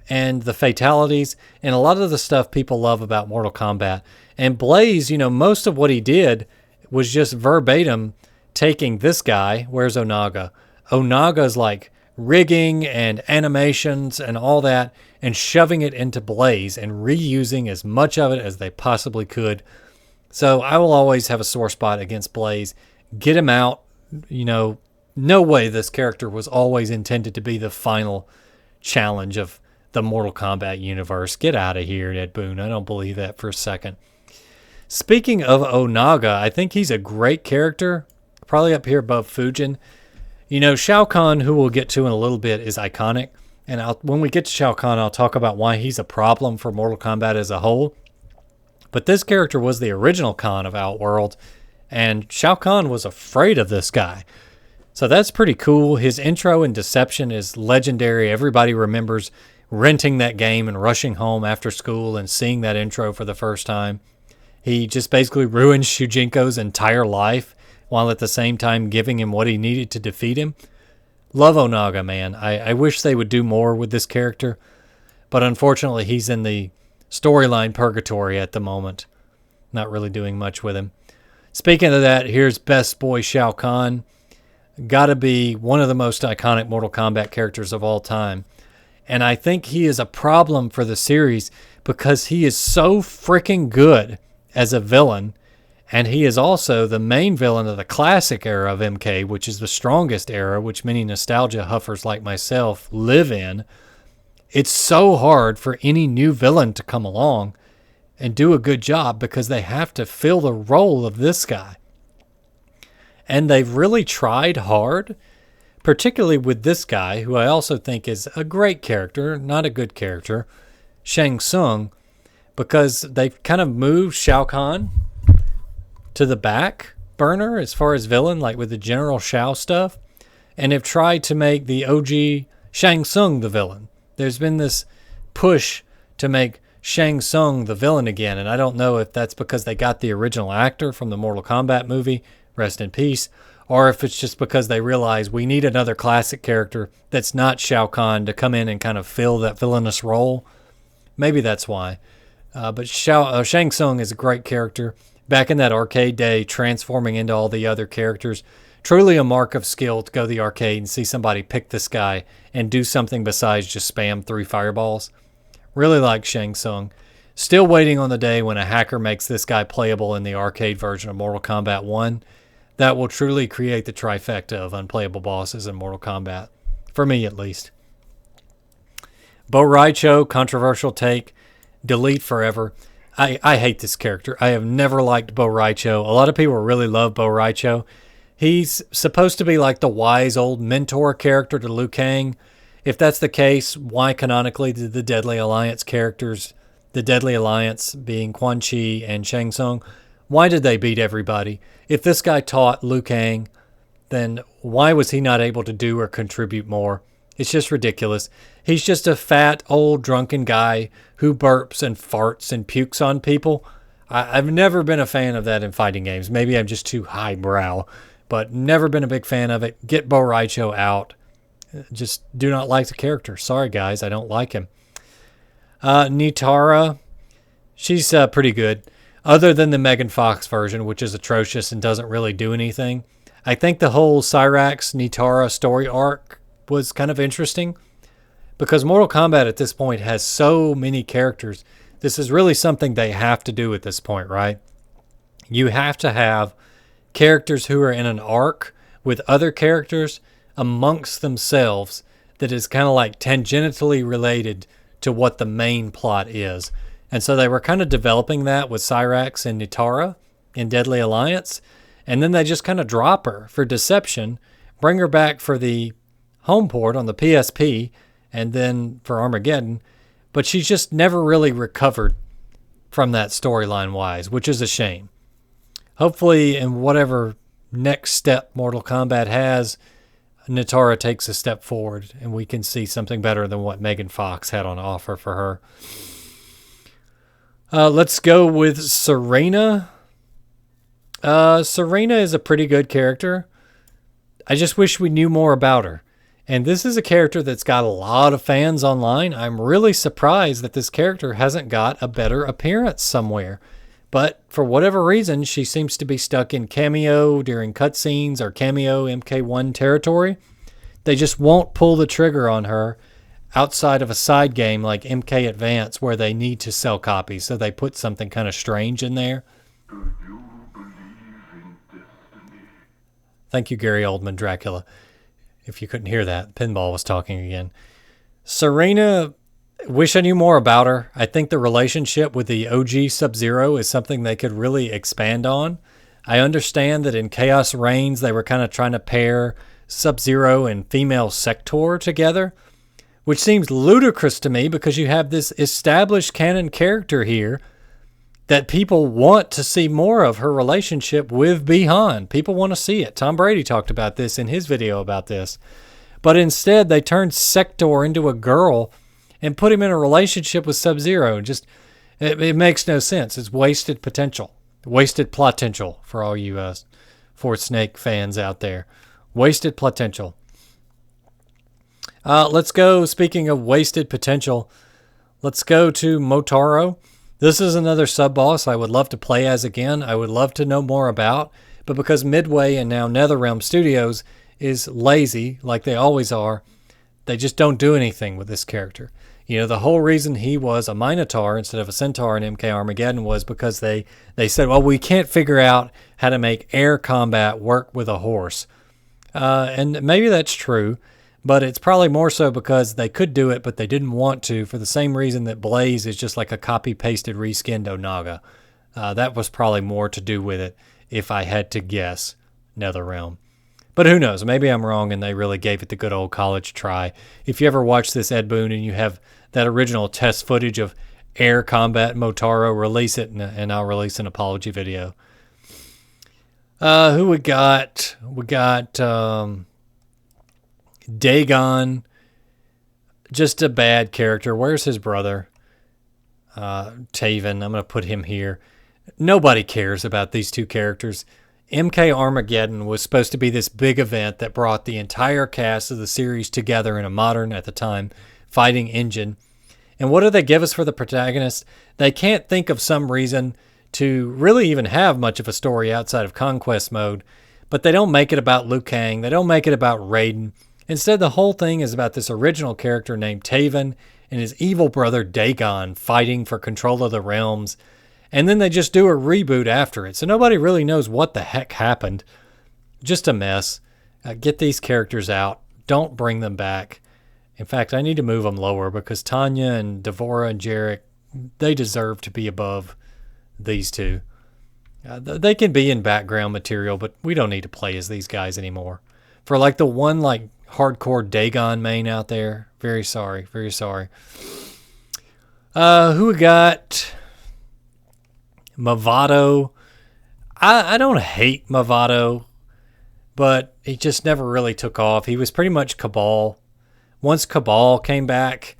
and the fatalities and a lot of the stuff people love about Mortal Kombat. And Blaze, most of what he did was just verbatim taking this guy. Where's Onaga? Onaga's like rigging and animations and all that and shoving it into Blaze and reusing as much of it as they possibly could. So I will always have a sore spot against Blaze. get him out. You know, no way this character was always intended to be the final challenge of the Mortal Kombat universe. Get out of here, Ed Boon. I don't believe that for a second. Speaking of Onaga, I think he's a great character, probably up here above Fujin. You know, Shao Kahn, who we'll get to in a little bit, is iconic. And when we get to Shao Kahn, I'll talk about why he's a problem for Mortal Kombat as a whole. But this character was the original Kahn of Outworld, and Shao Kahn was afraid of this guy. So that's pretty cool. His intro in Deception is legendary. Everybody remembers renting that game and rushing home after school and seeing that intro for the first time. He just basically ruined Shujinko's entire life while at the same time giving him what he needed to defeat him. Love Onaga, man. I wish they would do more with this character, but unfortunately he's in the storyline purgatory at the moment. Not really doing much with him. Speaking of that, here's Best Boy Shao Kahn. Gotta be one of the most iconic Mortal Kombat characters of all time. And I think he is a problem for the series because he is so freaking good as a villain. And he is also the main villain of the classic era of MK, which is the strongest era, which many nostalgia huffers like myself live in. It's so hard for any new villain to come along and do a good job because they have to fill the role of this guy. And they've really tried hard, particularly with this guy, who I also think is a great character, not a good character, Shang Tsung, because they've kind of moved Shao Kahn to the back burner as far as villain, like with the General Shao stuff, and have tried to make the OG Shang Tsung the villain. There's been this push to make Shang Tsung the villain again, and I don't know if that's because they got the original actor from the Mortal Kombat movie, rest in peace, or if it's just because they realize we need another classic character that's not Shao Kahn to come in and kind of fill that villainous role. Maybe that's why. But Shang Tsung is a great character. Back in that arcade day, transforming into all the other characters, truly a mark of skill to go to the arcade and see somebody pick this guy and do something besides just spam 3 fireballs. Really like Shang Tsung. Still waiting on the day when a hacker makes this guy playable in the arcade version of Mortal Kombat 1. That will truly create the trifecta of unplayable bosses in Mortal Kombat. For me, at least. Bo Raicho, controversial take. Delete forever. I hate this character. I have never liked Bo Raicho. A lot of people really love Bo Raicho. He's supposed to be like the wise old mentor character to Liu Kang. If that's the case, why canonically did the Deadly Alliance characters, the Deadly Alliance being Quan Chi and Shang Tsung, why did they beat everybody? If this guy taught Liu Kang, then why was he not able to do or contribute more? It's just ridiculous. He's just a fat, old, drunken guy who burps and farts and pukes on people. I've never been a fan of that in fighting games. Maybe I'm just too highbrow, but never been a big fan of it. Get Bo Raicho out. Just do not like the character. Sorry, guys. I don't like him. Nitara, she's pretty good. Other than the Megan Fox version, which is atrocious and doesn't really do anything. I think the whole Cyrax Nitara story arc was kind of interesting because Mortal Kombat at this point has so many characters. This is really something they have to do at this point, right? You have to have characters who are in an arc with other characters amongst themselves that is kind of like tangentially related to what the main plot is. And so they were kind of developing that with Cyrax and Nitara in Deadly Alliance. And then they just kind of drop her for Deception, bring her back for the home port on the PSP, and then for Armageddon. But she's just never really recovered from that storyline-wise, which is a shame. Hopefully, in whatever next step Mortal Kombat has, Nitara takes a step forward, and we can see something better than what Megan Fox had on offer for her. Let's go with Serena. Serena is a pretty good character. I just wish we knew more about her. And this is a character that's got a lot of fans online. I'm really surprised that this character hasn't got a better appearance somewhere. But for whatever reason, she seems to be stuck in cameo during cutscenes or cameo MK1 territory. They just won't pull the trigger on her outside of a side game like MK Advance where they need to sell copies. So they put something kind of strange in there. Do you believe in destiny? Thank you, Gary Oldman, Dracula. If you couldn't hear that, Pinball was talking again. Serena, wish I knew more about her. I think the relationship with the OG Sub-Zero is something they could really expand on. I understand that in Chaos Reigns, they were kind of trying to pair Sub-Zero and female Sector together, which seems ludicrous to me because you have this established canon character here that people want to see more of her relationship with Bi-Han. People want to see it. Tom Brady talked about this in his video about this. But instead, they turned Sector into a girl and put him in a relationship with Sub-Zero. Just, it makes no sense. It's wasted potential. Wasted potential for all you Fort Snake fans out there. Wasted potential. Let's go, speaking of wasted potential, let's go to Motaro. This is another sub-boss I would love to play as again. I would love to know more about. But because Midway and now NetherRealm Studios is lazy, like they always are, they just don't do anything with this character. You know, the whole reason he was a Minotaur instead of a Centaur in MK Armageddon was because they said, well, we can't figure out how to make air combat work with a horse. And maybe that's true, but it's probably more so because they could do it, but they didn't want to, for the same reason that Blaze is just like a copy-pasted reskinned Onaga. That was probably more to do with it, if I had to guess, NetherRealm. But who knows? Maybe I'm wrong and they really gave it the good old college try. If you ever watch this, Ed Boon, and you have that original test footage of air combat Motaro, release it and I'll release an apology video. Who we got? We got Dagon. Just a bad character. Where's his brother? Taven. I'm going to put him here. Nobody cares about these two characters. MK Armageddon was supposed to be this big event that brought the entire cast of the series together in a modern, at the time, fighting engine. And what do they give us for the protagonist? They can't think of some reason to really even have much of a story outside of Conquest mode, but they don't make it about Liu Kang. They don't make it about Raiden. Instead, the whole thing is about this original character named Taven and his evil brother Dagon fighting for control of the realms. And then they just do a reboot after it. So nobody really knows what the heck happened. Just a mess. Get these characters out. Don't bring them back. In fact, I need to move them lower because Tanya and Devora and Jarek, they deserve to be above these two. They can be in background material, but we don't need to play as these guys anymore. For like the one like hardcore Dagon main out there, very sorry, very sorry. Who we got? Movado. I don't hate Movado, but he just never really took off. He was pretty much Cabal. Once Cabal came back,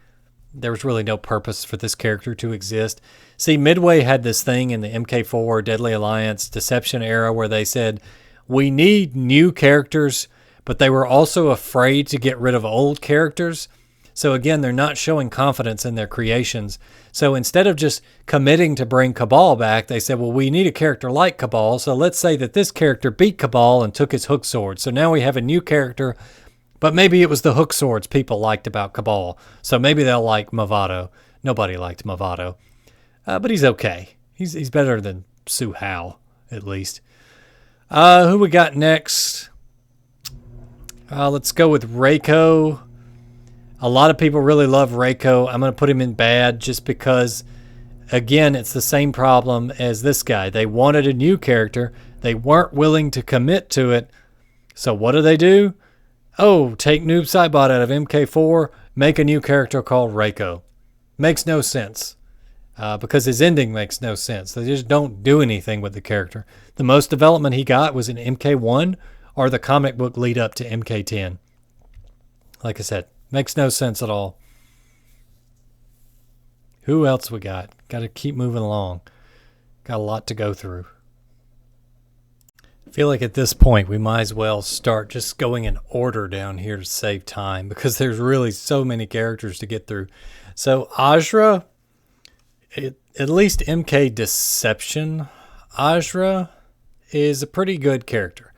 there was really no purpose for this character to exist. See, Midway had this thing in the MK4 Deadly Alliance Deception era where they said, we need new characters, but they were also afraid to get rid of old characters. So again, they're not showing confidence in their creations. So instead of just committing to bring Cabal back, they said, well, we need a character like Cabal. So let's say that this character beat Cabal and took his hook sword. So now we have a new character, but maybe it was the hook swords people liked about Cabal. So maybe they'll like Movado. Nobody liked Movado. But he's okay. He's better than Su Hao, at least. Who we got next? Let's go with Reiko. A lot of people really love Reiko. I'm going to put him in bad just because, again, it's the same problem as this guy. They wanted a new character. They weren't willing to commit to it. So what do? Oh, take Noob Saibot out of MK4, make a new character called Reiko. Makes no sense. Because his ending makes no sense. They just don't do anything with the character. The most development he got was in MK1 or the comic book lead up to MK10. Like I said, makes no sense at all. Who else we got? Got to keep moving along. Got a lot to go through. I feel like at this point we might as well start just going in order down here to save time because there's really so many characters to get through. So Ajra, at least MK Deception, Ajra is a pretty good character.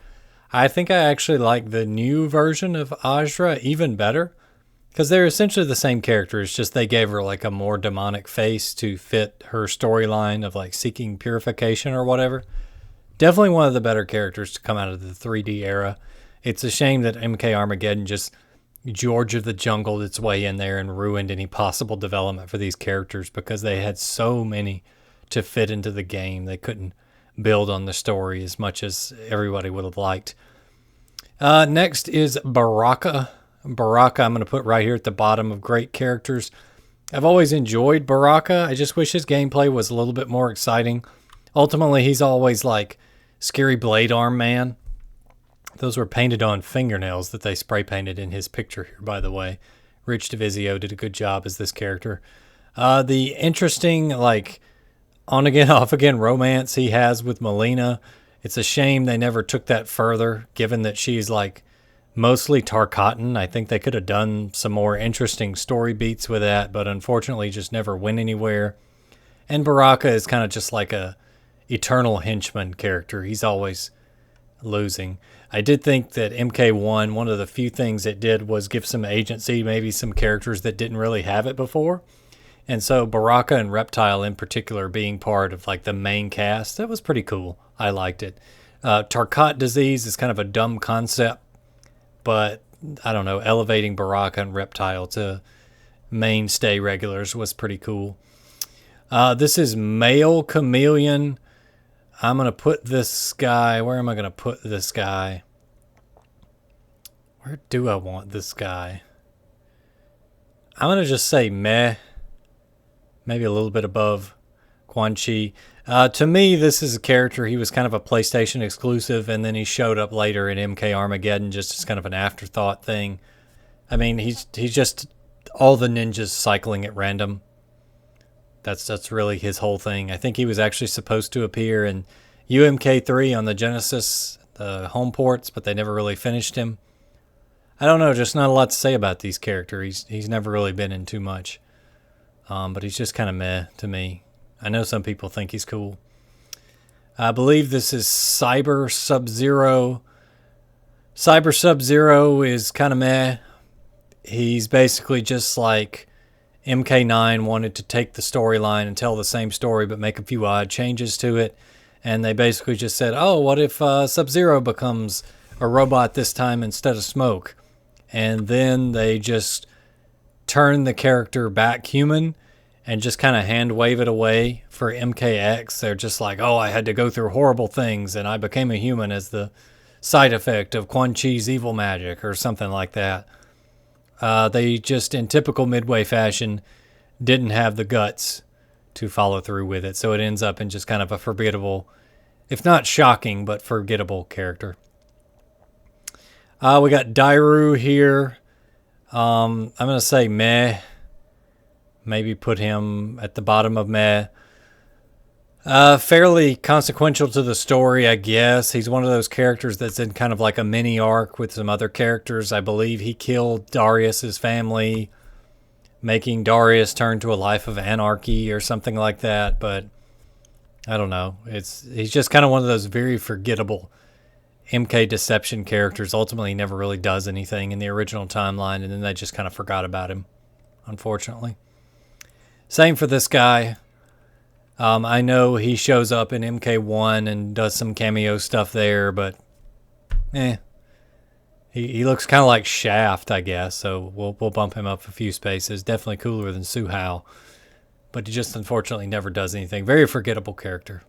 I think I actually like the new version of Ajra even better because they're essentially the same character. It's just they gave her like a more demonic face to fit her storyline of like seeking purification or whatever. Definitely one of the better characters to come out of the 3D era. It's a shame that MK Armageddon just George of the jungled its way in there and ruined any possible development for these characters because they had so many to fit into the game. They couldn't build on the story as much as everybody would have liked. Next is Baraka. Baraka, I'm going to put right here at the bottom of great characters. I've always enjoyed Baraka. I just wish his gameplay was a little bit more exciting. Ultimately, he's always like Scary Blade Arm Man. Those were painted on fingernails that they spray painted in his picture here, by the way. Rich DeVizio did a good job as this character. The interesting, like, on again, off again romance he has with Melina. It's a shame they never took that further, given that she's like mostly Tarkatan. I think they could have done some more interesting story beats with that, but unfortunately just never went anywhere. And Baraka is kind of just like a eternal henchman character. He's always losing. I did think that MK1, one of the few things it did was give some agency, maybe some characters that didn't really have it before. And so Baraka and Reptile in particular being part of like the main cast, that was pretty cool. I liked it. Tarkat disease is kind of a dumb concept, but I don't know, elevating Baraka and Reptile to mainstay regulars was pretty cool. This is Male Chameleon. I'm going to put this guy, where am I going to put this guy? Where do I want this guy? I'm going to just say meh. Maybe a little bit above Quan Chi. To me, this is a character, he was kind of a PlayStation exclusive, and then he showed up later in MK Armageddon just as kind of an afterthought thing. I mean, he's just all the ninjas cycling at random. That's really his whole thing. I think he was actually supposed to appear in UMK3 on the Genesis, the home ports, but they never really finished him. I don't know, just not a lot to say about these characters. He's never really been in too much. But he's just kind of meh to me. I know some people think he's cool. I believe this is Cyber Sub-Zero. Cyber Sub-Zero is kind of meh. He's basically just like MK9 wanted to take the storyline and tell the same story but make a few odd changes to it. And they basically just said, oh, what if Sub-Zero becomes a robot this time instead of Smoke? And then they just turn the character back human and just kind of hand wave it away for MKX. They're just like, oh, I had to go through horrible things and I became a human as the side effect of Quan Chi's evil magic or something like that. They just, in typical Midway fashion, didn't have the guts to follow through with it. So it ends up in just kind of a forgettable, if not shocking, but forgettable character. We got Dairu here. I'm going to say meh. Maybe put him at the bottom of meh. Fairly consequential to the story, I guess. He's one of those characters that's in kind of like a mini arc with some other characters. I believe he killed Darius's family, making Darius turn to a life of anarchy or something like that. But I don't know. He's just kind of one of those very forgettable MK Deception characters. Ultimately, he never really does anything in the original timeline, and then they just kind of forgot about him, unfortunately. Same for this guy. I know he shows up in MK1 and does some cameo stuff there, but he looks kind of like Shaft, I guess. So we'll bump him up a few spaces. Definitely cooler than Su Hao, but he just unfortunately never does anything. Very forgettable character.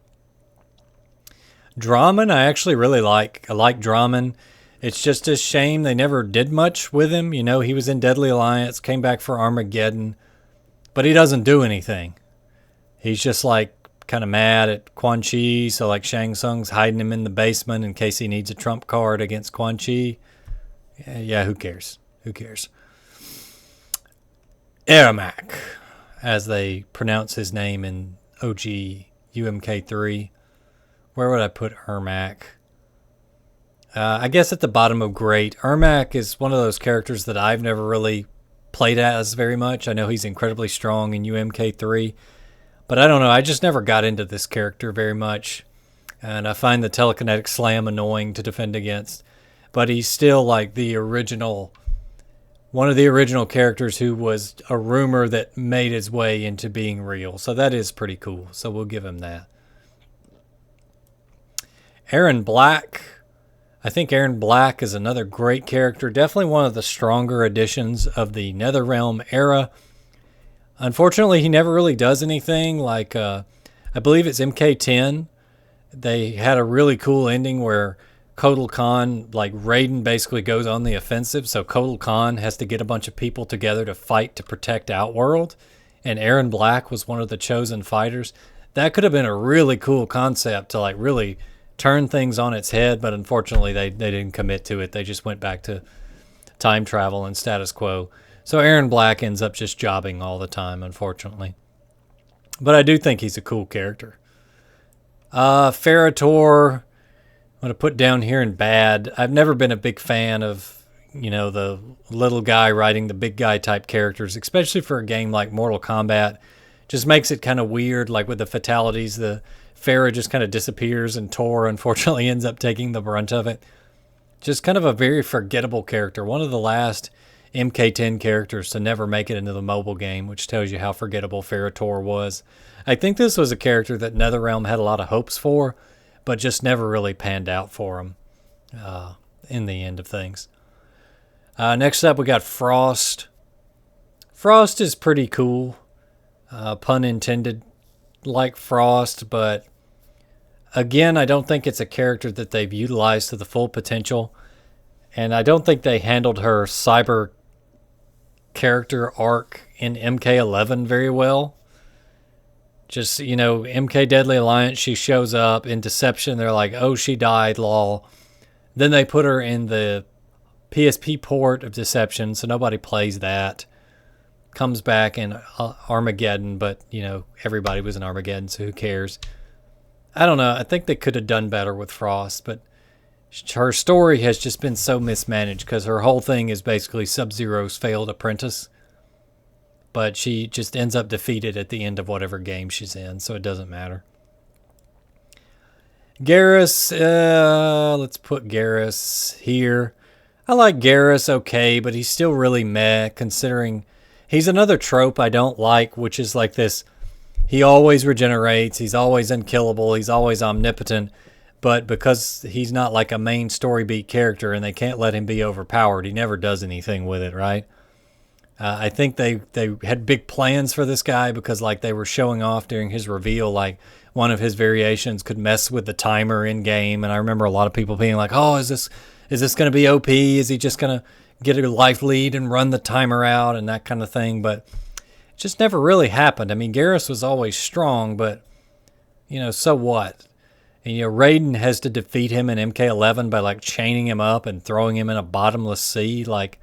Draman, I actually really like. I like Draman. It's just a shame they never did much with him. You know, he was in Deadly Alliance, came back for Armageddon, but he doesn't do anything. He's just like kind of mad at Quan Chi, so like Shang Tsung's hiding him in the basement in case he needs a trump card against Quan Chi. Yeah, who cares? Who cares? Ermac, as they pronounce his name in OG UMK3. Where would I put Ermac? I guess at the bottom of great. Ermac is one of those characters that I've never really played as very much. I know he's incredibly strong in UMK3, but I don't know. I just never got into this character very much, and I find the telekinetic slam annoying to defend against. But he's still like the original, one of the original characters who was a rumor that made his way into being real. So that is pretty cool. So we'll give him that. Aaron Black. I think Aaron Black is another great character. Definitely one of the stronger additions of the NetherRealm era. Unfortunately, he never really does anything. Like, I believe it's MK10. They had a really cool ending where Kotal Khan, like Raiden basically goes on the offensive. So Kotal Khan has to get a bunch of people together to fight to protect Outworld. And Aaron Black was one of the chosen fighters. That could have been a really cool concept to like really turn things on its head. But unfortunately, they didn't commit to it. They just went back to time travel and status quo. So Aaron Black ends up just jobbing all the time, unfortunately. But I do think he's a cool character. Ferritor, I'm going to put down here in bad. I've never been a big fan of, the little guy riding the big guy type characters, especially for a game like Mortal Kombat. Just makes it kind of weird, like with the fatalities. The Farah just kind of disappears and Tor, unfortunately, ends up taking the brunt of it. Just kind of a very forgettable character. One of the last MK10 characters to never make it into the mobile game, which tells you how forgettable Ferritor was. I think this was a character that NetherRealm had a lot of hopes for, but just never really panned out for him in the end of things. Next up, we got Frost. Frost is pretty cool, pun intended, like Frost, but again, I don't think it's a character that they've utilized to the full potential, and I don't think they handled her cyber character arc in MK11 very well. Just, MK Deadly Alliance, she shows up in Deception. They're like, oh, she died, lol. Then they put her in the PSP port of Deception, so nobody plays that. Comes back in Armageddon, but, everybody was in Armageddon, so who cares? I don't know. I think they could have done better with Frost, but her story has just been so mismanaged because her whole thing is basically Sub-Zero's failed apprentice. But she just ends up defeated at the end of whatever game she's in, so it doesn't matter. Garrus, let's put Garrus here. I like Garrus okay, but he's still really meh, considering he's another trope I don't like, which is like this, he always regenerates, he's always unkillable, he's always omnipotent, but because he's not like a main story beat character and they can't let him be overpowered, he never does anything with it, right? I think they had big plans for this guy because like they were showing off during his reveal, like one of his variations could mess with the timer in game. And I remember a lot of people being like, oh, is this going to be OP? Is he just going to get a life lead and run the timer out and that kind of thing? But it just never really happened. I mean, Garrus was always strong, but so what? And, Raiden has to defeat him in MK11 by like chaining him up and throwing him in a bottomless sea. Like,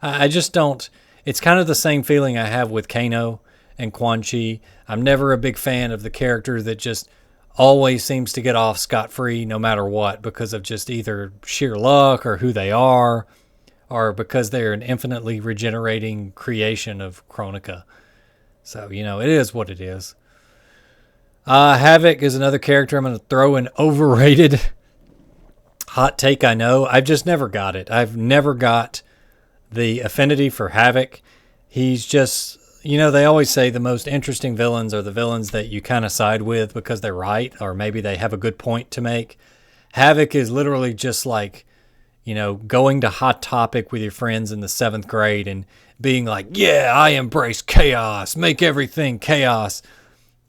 I just don't. It's kind of the same feeling I have with Kano and Quan Chi. I'm never a big fan of the character that just always seems to get off scot-free no matter what because of just either sheer luck or who they are or because they're an infinitely regenerating creation of Kronika. So, it is what it is. Havoc is another character I'm going to throw in overrated. Hot take, I know. I've just never got it. I've never got the affinity for Havoc. He's just, they always say the most interesting villains are the villains that you kind of side with because they're right, or maybe they have a good point to make. Havoc is literally just like, going to Hot Topic with your friends in the 7th grade and being like, yeah, I embrace chaos, make everything chaos.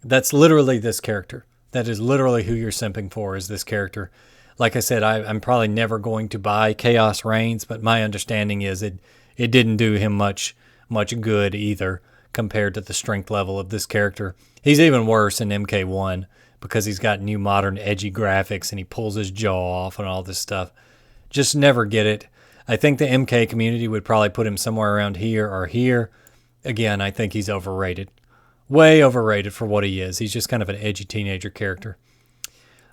That's literally this character. That is literally who you're simping for, is this character. Like I said, I'm probably never going to buy Chaos Reigns, but my understanding is it didn't do him much good either compared to the strength level of this character. He's even worse in MK1 because he's got new modern edgy graphics and he pulls his jaw off and all this stuff. Just never get it. I think the MK community would probably put him somewhere around here or here. Again, I think he's overrated. Way overrated for what he is. He's just kind of an edgy teenager character.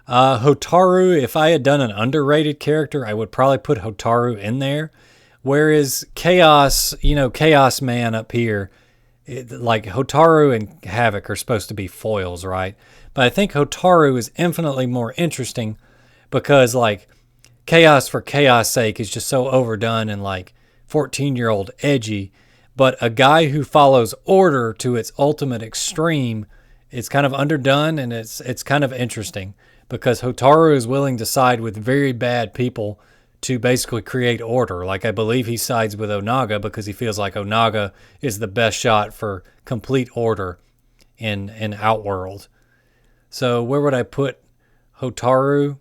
Hotaru, if I had done an underrated character, I would probably put Hotaru in there. Whereas Chaos, Chaos Man up here, like Hotaru and Havoc are supposed to be foils, right? But I think Hotaru is infinitely more interesting because like Chaos for chaos sake is just so overdone and like 14-year-old edgy. But a guy who follows order to its ultimate extreme, it's kind of underdone and it's kind of interesting. because Hotaru is willing to side with very bad people to basically create order. Like, I believe he sides with Onaga because he feels like Onaga is the best shot for complete order in Outworld. So where would I put Hotaru?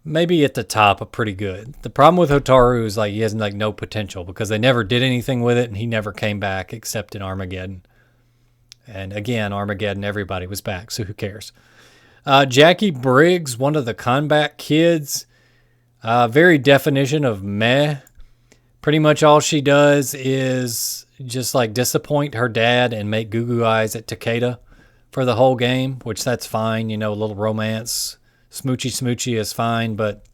Maybe at the top, of pretty good. The problem with Hotaru is like he has like no potential because they never did anything with it and he never came back except in Armageddon. And again, Armageddon, everybody was back, so who cares? Jackie Briggs, one of the Kombat kids. Very definition of meh. Pretty much all she does is just like disappoint her dad and make goo-goo eyes at Takeda for the whole game, which that's fine. You know, a little romance. Smoochy is fine, but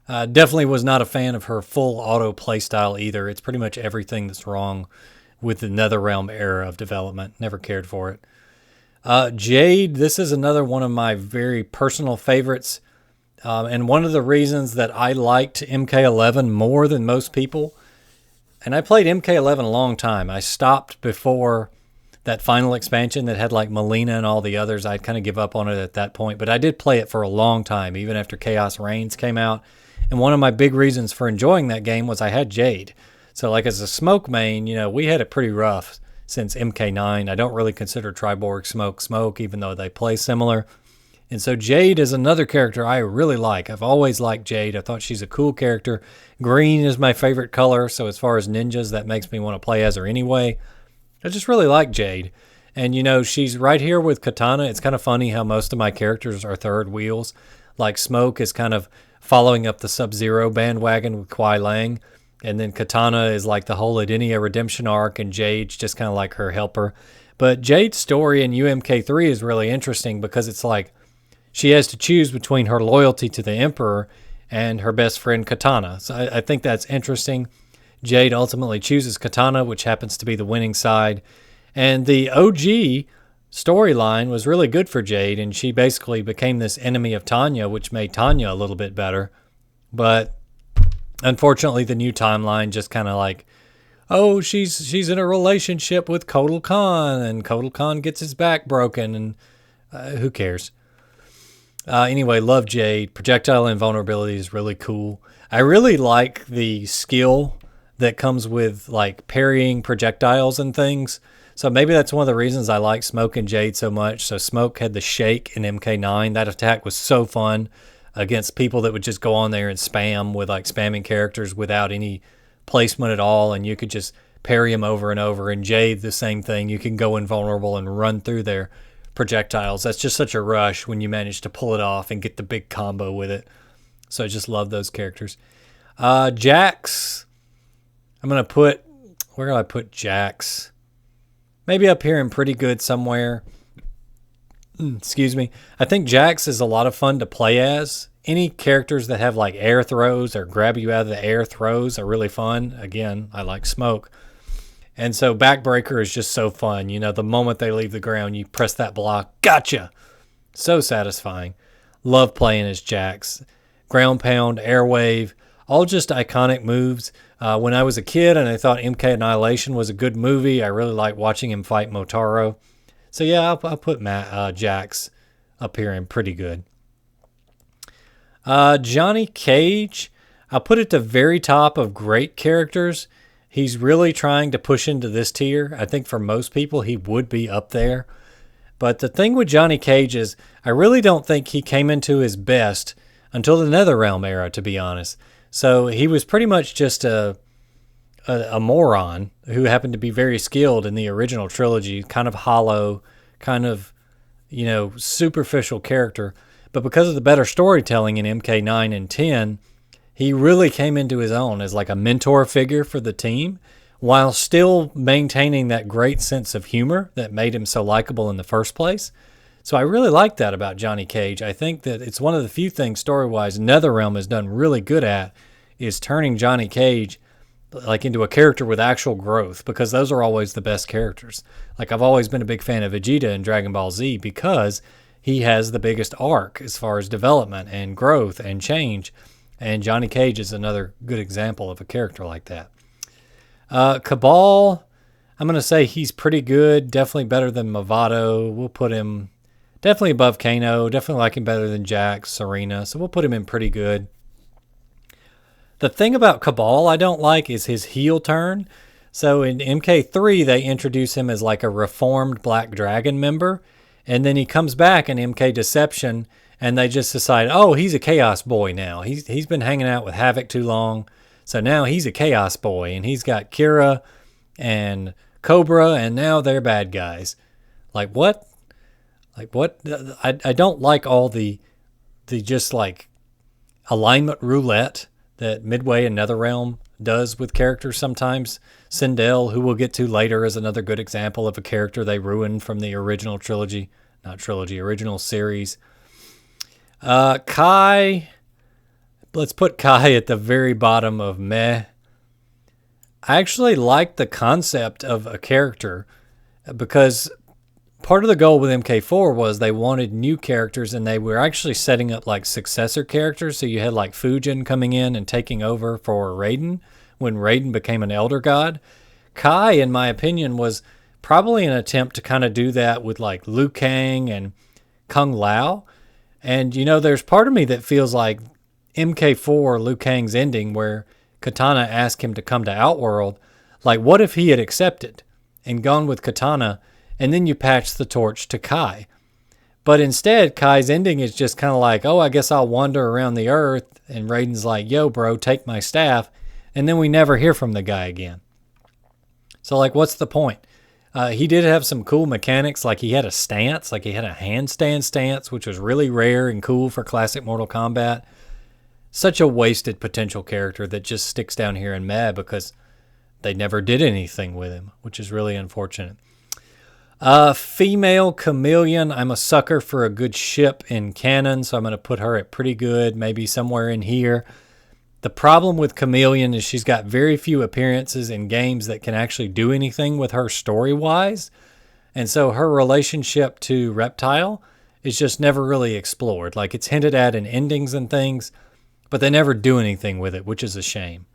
definitely was not a fan of her full auto playstyle either. It's pretty much everything that's wrong with the NetherRealm era of development. Never cared for it. Jade, this is another one of my very personal favorites. And one of the reasons that I liked MK11 more than most people, and I played MK11 a long time. I stopped before that final expansion that had like Melina and all the others. I'd kind of give up on it at that point, but I did play it for a long time, even after Chaos Reigns came out. And one of my big reasons for enjoying that game was I had Jade. So like as a Smoke main, you know, we had it pretty rough since MK9. I don't really consider Triborg Smoke, even though they play similar. And so Jade is another character I really like. I've always liked Jade. I thought she's a cool character. Green is my favorite color, so as far as ninjas, that makes me want to play as her anyway. I just really like Jade. And, you know, she's right here with Katana. It's kind of funny how most of my characters are third wheels. Like Smoke is kind of following up the Sub-Zero bandwagon with Kuai Lang. And then Katana is like the whole Edenia redemption arc, and Jade's just kind of like her helper. But Jade's story in UMK3 is really interesting because it's like she has to choose between her loyalty to the Emperor and her best friend Katana. So I think that's interesting. Jade ultimately chooses Katana, which happens to be the winning side. And the OG storyline was really good for Jade, and she basically became this enemy of Tanya, which made Tanya a little bit better. But unfortunately, the new timeline just kind of like, oh, she's in a relationship with Kotal Khan, and Kotal Khan gets his back broken, and who cares? Anyway, love Jade. Projectile invulnerability is really cool. I really like the skill that comes with like parrying projectiles and things. So maybe that's one of the reasons I like Smoke and Jade so much. So Smoke had the Shake in MK9. That attack was so fun against people that would just go on there and spam with like spamming characters without any placement at all. And you could just parry them over and over. And Jade, the same thing. You can go invulnerable and run through their projectiles. That's just such a rush when you manage to pull it off and get the big combo with it. So I just love those characters. Jax, I'm going to put, where do I put Jax? Maybe up here in pretty good somewhere. Excuse me. I think Jax is a lot of fun to play as. Any characters that have like air throws or grab you out of the air throws are really fun. Again, I like Smoke. And so Backbreaker is just so fun. You know, the moment they leave the ground, you press that block. Gotcha! So satisfying. Love playing as Jax. Ground Pound, Air Wave, all just iconic moves. When I was a kid and I thought MK Annihilation was a good movie, I really liked watching him fight Motaro. So yeah, I'll put Jax up here in pretty good. Johnny Cage, I'll put at the very top of great characters. He's really trying to push into this tier. I think for most people, he would be up there. But the thing with Johnny Cage is I really don't think he came into his best until the NetherRealm era, to be honest. So he was pretty much just a moron who happened to be very skilled in the original trilogy, kind of hollow, kind of, you know, superficial character. But because of the better storytelling in MK9 and 10, he really came into his own as like a mentor figure for the team while still maintaining that great sense of humor that made him so likable in the first place. So I really like that about Johnny Cage. I think that it's one of the few things story-wise NetherRealm has done really good at is turning Johnny Cage like into a character with actual growth, because those are always the best characters. Like I've always been a big fan of Vegeta in Dragon Ball Z because he has the biggest arc as far as development and growth and change. And Johnny Cage is another good example of a character like that. Cabal, I'm going to say he's pretty good. Definitely better than Movado. We'll put him Definitely above Kano. Definitely like him better than Jax, Serena. So we'll put him in pretty good. The thing about Cabal I don't like is his heel turn. So in MK3, they introduce him as like a reformed Black Dragon member. And then he comes back in MK Deception, and they just decide, oh, he's a Chaos Boy now. He's been hanging out with Havoc too long. So now he's a Chaos Boy, and he's got Kira and Cobra, and now they're bad guys. Like what? Like what? I don't like all the just like alignment roulette that Midway and NetherRealm does with characters sometimes. Sindel, who we'll get to later, is another good example of a character they ruined from the original trilogy. Not trilogy, original series. Kai. Let's put Kai at the very bottom of meh. I actually like the concept of a character because part of the goal with MK4 was they wanted new characters, and they were actually setting up like successor characters. So you had like Fujin coming in and taking over for Raiden when Raiden became an Elder God. Kai, in my opinion, was probably an attempt to kind of do that with like Liu Kang and Kung Lao. And, you know, there's part of me that feels like MK4, Liu Kang's ending, where Katana asked him to come to Outworld. Like, what if he had accepted and gone with Katana, and then you patch the torch to Kai? But instead, Kai's ending is just kind of like, oh, I guess I'll wander around the earth. And Raiden's like, yo, bro, take my staff. And then we never hear from the guy again. So, like, what's the point? He did have some cool mechanics. Like, he had a stance. Like, he had a handstand stance, which was really rare and cool for classic Mortal Kombat. Such a wasted potential character that just sticks down here in meh because they never did anything with him, which is really unfortunate. Female Chameleon. I'm a sucker for a good ship in canon, so I'm going to put her at pretty good, maybe somewhere in here. The problem with Chameleon is she's got very few appearances in games that can actually do anything with her story-wise. And so her relationship to Reptile is just never really explored. Like, it's hinted at in endings and things, but they never do anything with it, which is a shame.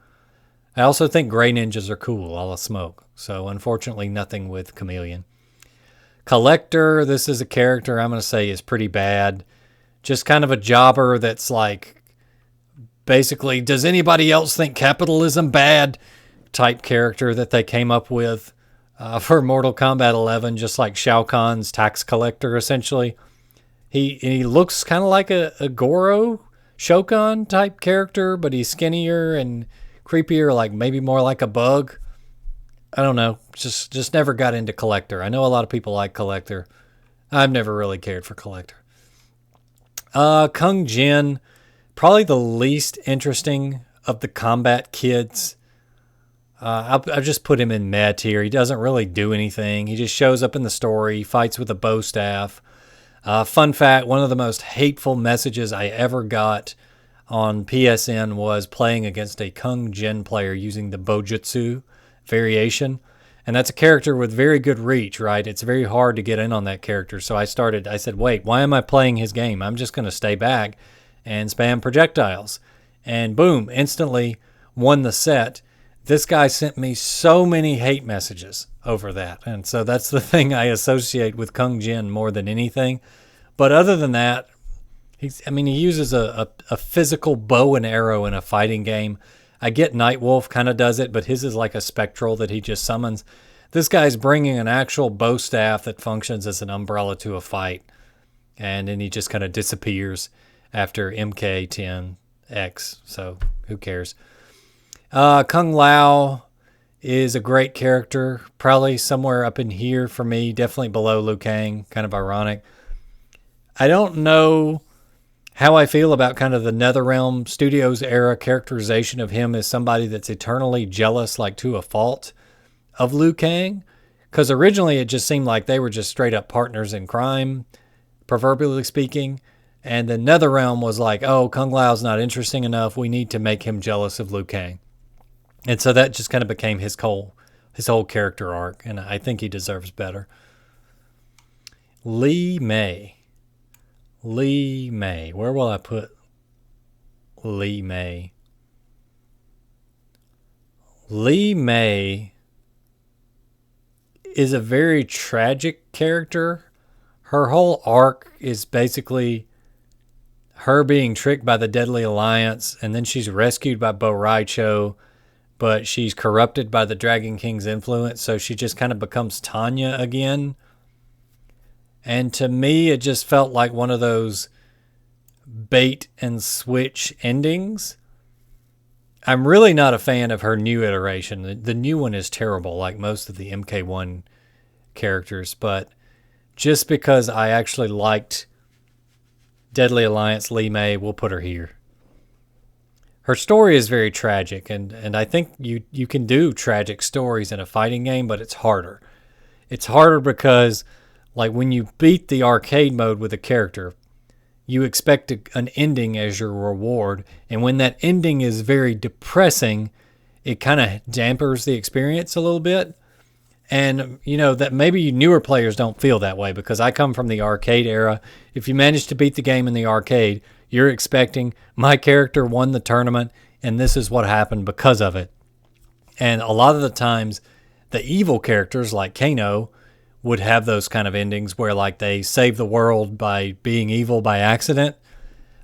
I also think Grey Ninjas are cool, a la Smoke. So, unfortunately, nothing with Chameleon. Collector, this is a character I'm going to say is pretty bad. Just kind of a jobber that's like, basically, does anybody else think capitalism bad? Type character that they came up with for Mortal Kombat 11, just like Shao Kahn's tax collector, essentially. He looks kind of like a Goro Shokan type character, but he's skinnier and creepier, like maybe more like a bug. I don't know. Just never got into Collector. I know a lot of people like Collector. I've never really cared for Collector. Kung Jin, probably the least interesting of the combat kids. I'll just put him in meh tier. He doesn't really do anything. He just shows up in the story, fights with a bow staff. Fun fact, one of the most hateful messages I ever got on PSN was playing against a Kung Jin player using the Bojutsu variation. And that's a character with very good reach, right? It's very hard to get in on that character. So I said, wait, why am I playing his game? I'm just going to stay back and spam projectiles. And boom, instantly won the set. This guy sent me so many hate messages over that. And so that's the thing I associate with Kung Jin more than anything. But other than that, he uses a physical bow and arrow in a fighting game. I get Nightwolf kind of does it, but his is like a spectral that he just summons. This guy's bringing an actual bow staff that functions as an umbrella to a fight. And then he just kind of disappears after MK10X. So who cares? Kung Lao is a great character. Probably somewhere up in here for me. Definitely below Liu Kang. Kind of ironic. I don't know how I feel about kind of the NetherRealm Studios era characterization of him as somebody that's eternally jealous, like to a fault, of Liu Kang. Because originally it just seemed like they were just straight up partners in crime, proverbially speaking. And then NetherRealm was like, oh, Kung Lao's not interesting enough. We need to make him jealous of Liu Kang. And so that just kind of became his whole character arc. And I think he deserves better. Li Mei. Where will I put Li Mei? Li Mei is a very tragic character, Her whole arc is basically her being tricked by the Deadly Alliance, and then she's rescued by Bo Raicho, but she's corrupted by the Dragon King's influence, so she just kind of becomes Tanya again. And to me, it just felt like one of those bait and switch endings. I'm really not a fan of her new iteration. The new one is terrible, like most of the MK1 characters, but just because I actually liked Deadly Alliance Li Mei, we'll put her here. Her story is very tragic, and I think you can do tragic stories in a fighting game, but it's harder. It's harder because, like, when you beat the arcade mode with a character, you expect an ending as your reward, and when that ending is very depressing, it kind of dampers the experience a little bit. And, you know, that maybe newer players don't feel that way because I come from the arcade era. If you manage to beat the game in the arcade, you're expecting my character won the tournament and this is what happened because of it. And a lot of the times, the evil characters like Kano would have those kind of endings where, like, they save the world by being evil by accident.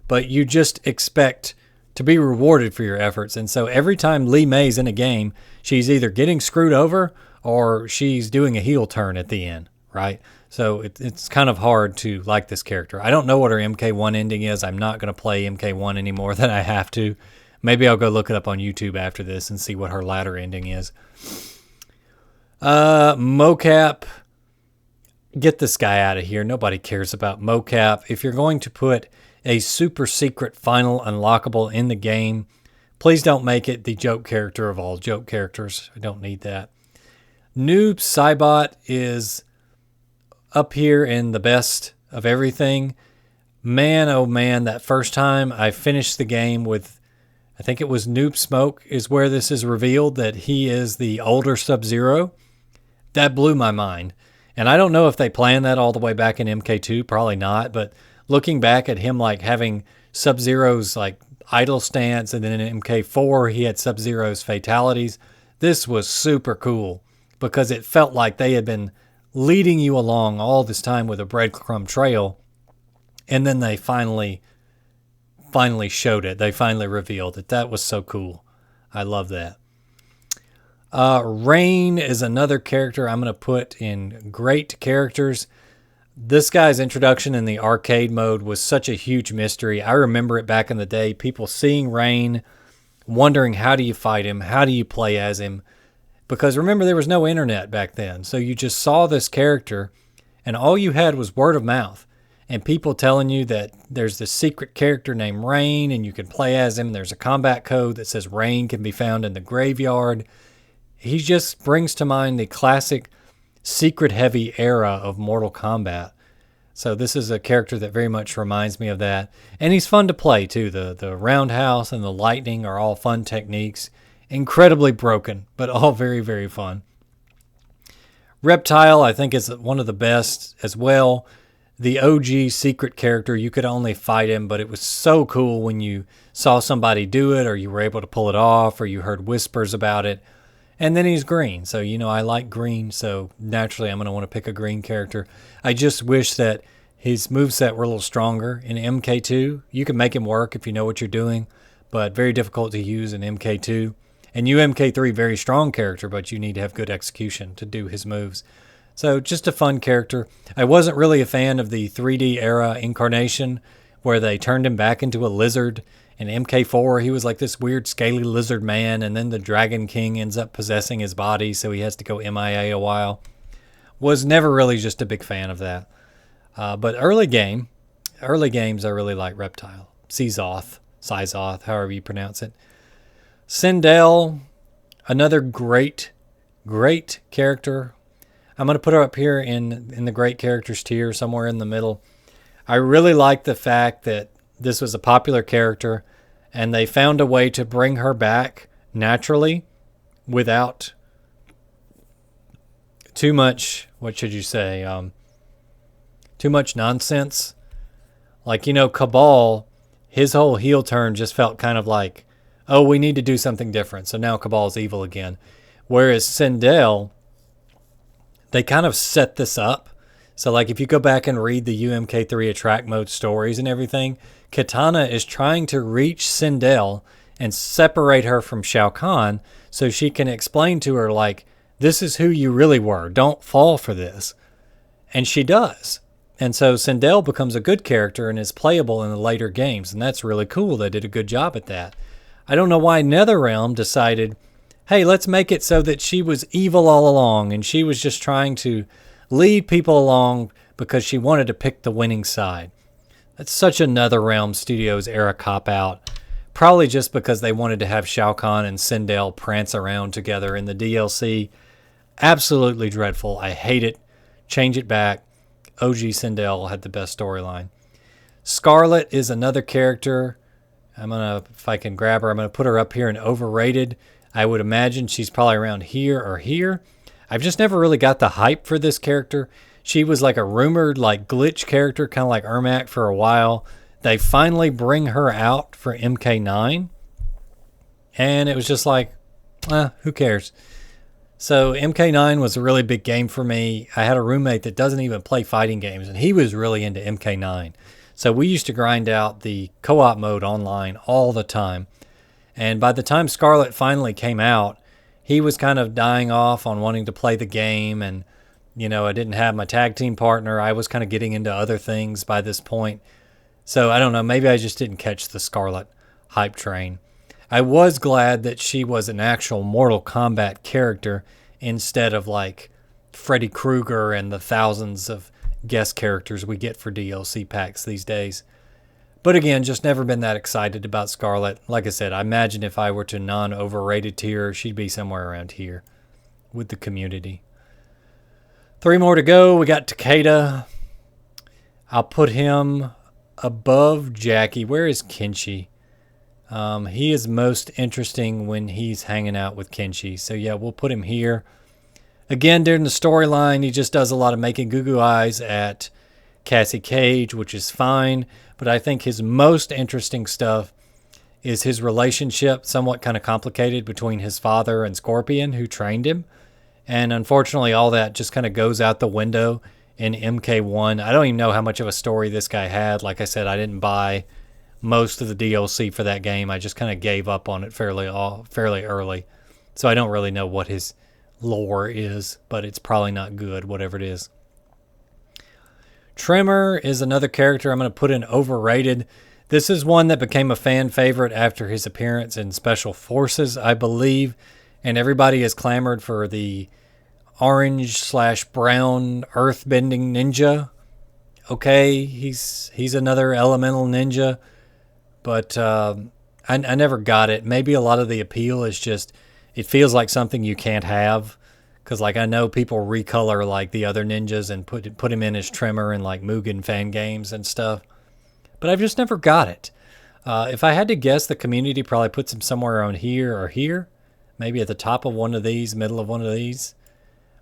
But you just expect to be rewarded for your efforts. And so every time Li Mei's in a game, she's either getting screwed over or she's doing a heel turn at the end, right? So it's kind of hard to like this character. I don't know what her MK1 ending is. I'm not going to play MK1 any more than I have to. Maybe I'll go look it up on YouTube after this and see what her latter ending is. Mocap. Get this guy out of here. Nobody cares about Mocap. If you're going to put a super secret final unlockable in the game, please don't make it the joke character of all joke characters. I don't need that. Noob Saibot is up here in the best of everything. Man, oh man, that first time I finished the game with, I think it was Noob Smoke, is where this is revealed that he is the older Sub-Zero. That blew my mind. And I don't know if they planned that all the way back in MK2, probably not, but looking back at him like having Sub-Zero's like idle stance, and then in MK4 he had Sub-Zero's fatalities, this was super cool because it felt like they had been leading you along all this time with a breadcrumb trail, and then they finally showed it. They finally revealed it. That was so cool. I love that. Rain is another character I'm going to put in great characters. This guy's introduction in the arcade mode was such a huge mystery. I remember it back in the day, people seeing Rain, wondering how do you fight him, how do you play as him, because remember there was no internet back then, so you just saw this character and all you had was word of mouth and people telling you that there's this secret character named Rain and you can play as him. There's a combat code that says Rain can be found in the graveyard. He just brings to mind the classic secret-heavy era of Mortal Kombat. So this is a character that very much reminds me of that. And he's fun to play, too. The roundhouse and the lightning are all fun techniques. Incredibly broken, but all very, very fun. Reptile, I think, is one of the best as well. The OG secret character, you could only fight him, but it was so cool when you saw somebody do it or you were able to pull it off or you heard whispers about it. And then he's green. So, you know, I like green. So naturally, I'm going to want to pick a green character. I just wish that his moveset were a little stronger in MK2. You can make him work if you know what you're doing, but very difficult to use in MK2. And MK3, very strong character, but you need to have good execution to do his moves. So just a fun character. I wasn't really a fan of the 3D era incarnation where they turned him back into a lizard. In MK4, he was like this weird scaly lizard man, and then the Dragon King ends up possessing his body, so he has to go MIA a while. Was never really just a big fan of that. But early games, I really like Reptile. Sizoth, however you pronounce it. Sindel, another great character. I'm going to put her up here in the great characters tier, somewhere in the middle. I really like the fact that this was a popular character, and they found a way to bring her back naturally without too much, too much nonsense. Like, you know, Cabal, his whole heel turn just felt kind of like, oh, we need to do something different. So now Cabal's evil again. Whereas Sindel, they kind of set this up. So like if you go back and read the UMK3 Attract Mode stories and everything, Kitana is trying to reach Sindel and separate her from Shao Kahn so she can explain to her, like, this is who you really were. Don't fall for this. And she does. And so Sindel becomes a good character and is playable in the later games. And that's really cool. They did a good job at that. I don't know why NetherRealm decided, hey, let's make it so that she was evil all along and she was just trying to lead people along because she wanted to pick the winning side. That's such a NetherRealm Studios era cop-out. Probably just because they wanted to have Shao Kahn and Sindel prance around together in the DLC. Absolutely dreadful. I hate it. Change it back. OG Sindel had the best storyline. Scarlet is another character. If I can grab her, I'm going to put her up here in overrated. I would imagine she's probably around here or here. I've just never really got the hype for this character. She was like a rumored like glitch character, kind of like Ermac for a while. They finally bring her out for MK9. And it was just like, who cares? So MK9 was a really big game for me. I had a roommate that doesn't even play fighting games, and he was really into MK9. So we used to grind out the co-op mode online all the time. And by the time Scarlet finally came out, he was kind of dying off on wanting to play the game. And, I didn't have my tag team partner. I was kind of getting into other things by this point. So I don't know, maybe I just didn't catch the Scarlet hype train. I was glad that she was an actual Mortal Kombat character instead of like Freddy Krueger and the thousands of guest characters we get for DLC packs these days. But again, just never been that excited about Scarlet. Like I said, I imagine if I were to non-overrated tier, she'd be somewhere around here with the community. 3 more to go. We got Takeda. I'll put him above Jackie. Where is Kenshi? He is most interesting when he's hanging out with Kenshi. So yeah, we'll put him here. Again, during the storyline, he just does a lot of making goo-goo eyes at Cassie Cage, which is fine. But I think his most interesting stuff is his relationship, somewhat kind of complicated, between his father and Scorpion, who trained him. And unfortunately, all that just kind of goes out the window in MK1. I don't even know how much of a story this guy had. Like I said, I didn't buy most of the DLC for that game. I just kind of gave up on it fairly early. So I don't really know what his lore is, but it's probably not good, whatever it is. Tremor is another character I'm going to put in overrated. This is one that became a fan favorite after his appearance in Special Forces, I believe. And everybody has clamored for the orange/brown earthbending ninja. Okay, he's another elemental ninja. But I never got it. Maybe a lot of the appeal is just, it feels like something you can't have. Because like I know people recolor like the other ninjas and put him in as Tremor in like Mugen fan games and stuff. But I've just never got it. If I had to guess, the community probably puts him somewhere around here or here. Maybe at the top of one of these, middle of one of these.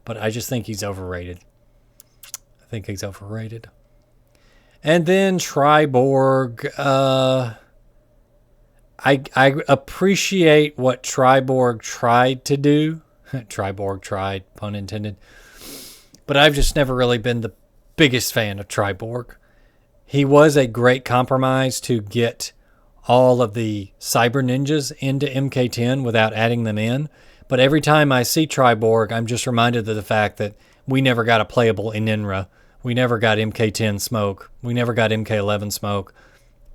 But I just think he's overrated. And then Triborg. I appreciate what Triborg tried to do. Triborg tried, pun intended. But I've just never really been the biggest fan of Triborg. He was a great compromise to get all of the cyber ninjas into MK10 without adding them in. But every time I see Triborg, I'm just reminded of the fact that we never got a playable Ininra. We never got MK10 smoke. We never got MK11 smoke.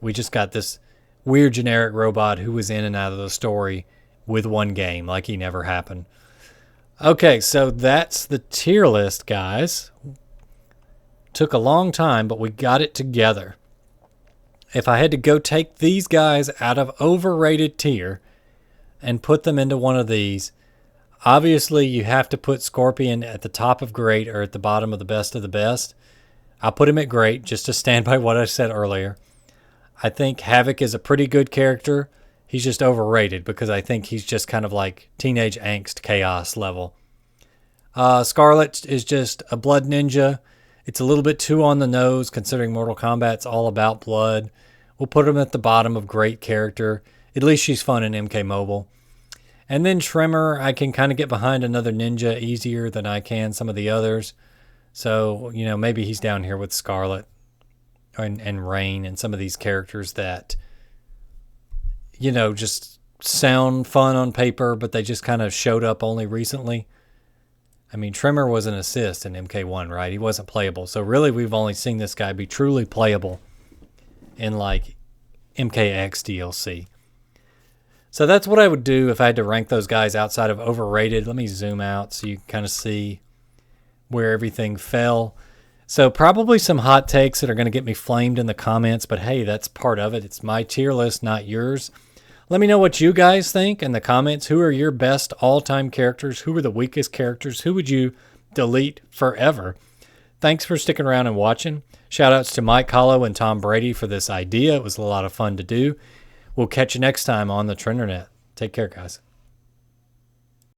We just got this weird generic robot who was in and out of the story with one game, like he never happened. Okay, so that's the tier list, guys. Took a long time, but we got it together. If I had to go take these guys out of overrated tier and put them into one of these, obviously you have to put Scorpion at the top of great or at the bottom of the best. I'll put him at great just to stand by what I said earlier. I think Havoc is a pretty good character. He's just overrated because I think he's just kind of like teenage angst chaos level. Scarlet is just a blood ninja. It's a little bit too on the nose considering Mortal Kombat's all about blood. We'll put him at the bottom of great character. At least she's fun in MK Mobile. And then Tremor, I can kind of get behind another ninja easier than I can some of the others. So, you know, maybe he's down here with Scarlet and Rain and some of these characters that, you know, just sound fun on paper, but they just kind of showed up only recently. I mean, Tremor was an assist in MK1, right? He wasn't playable. So really, we've only seen this guy be truly playable in like MKX DLC. So that's what I would do if I had to rank those guys outside of overrated. Let me zoom out so you can kind of see where everything fell. So probably some hot takes that are going to get me flamed in the comments, but hey, that's part of it. It's my tier list, not yours. Let me know what you guys think in the comments. Who are your best all-time characters? Who are the weakest characters? Who would you delete forever? Thanks for sticking around and watching. Shoutouts to Mike Hollow and Tom Brady for this idea. It was a lot of fun to do. We'll catch you next time on the Trendernet. Take care, guys.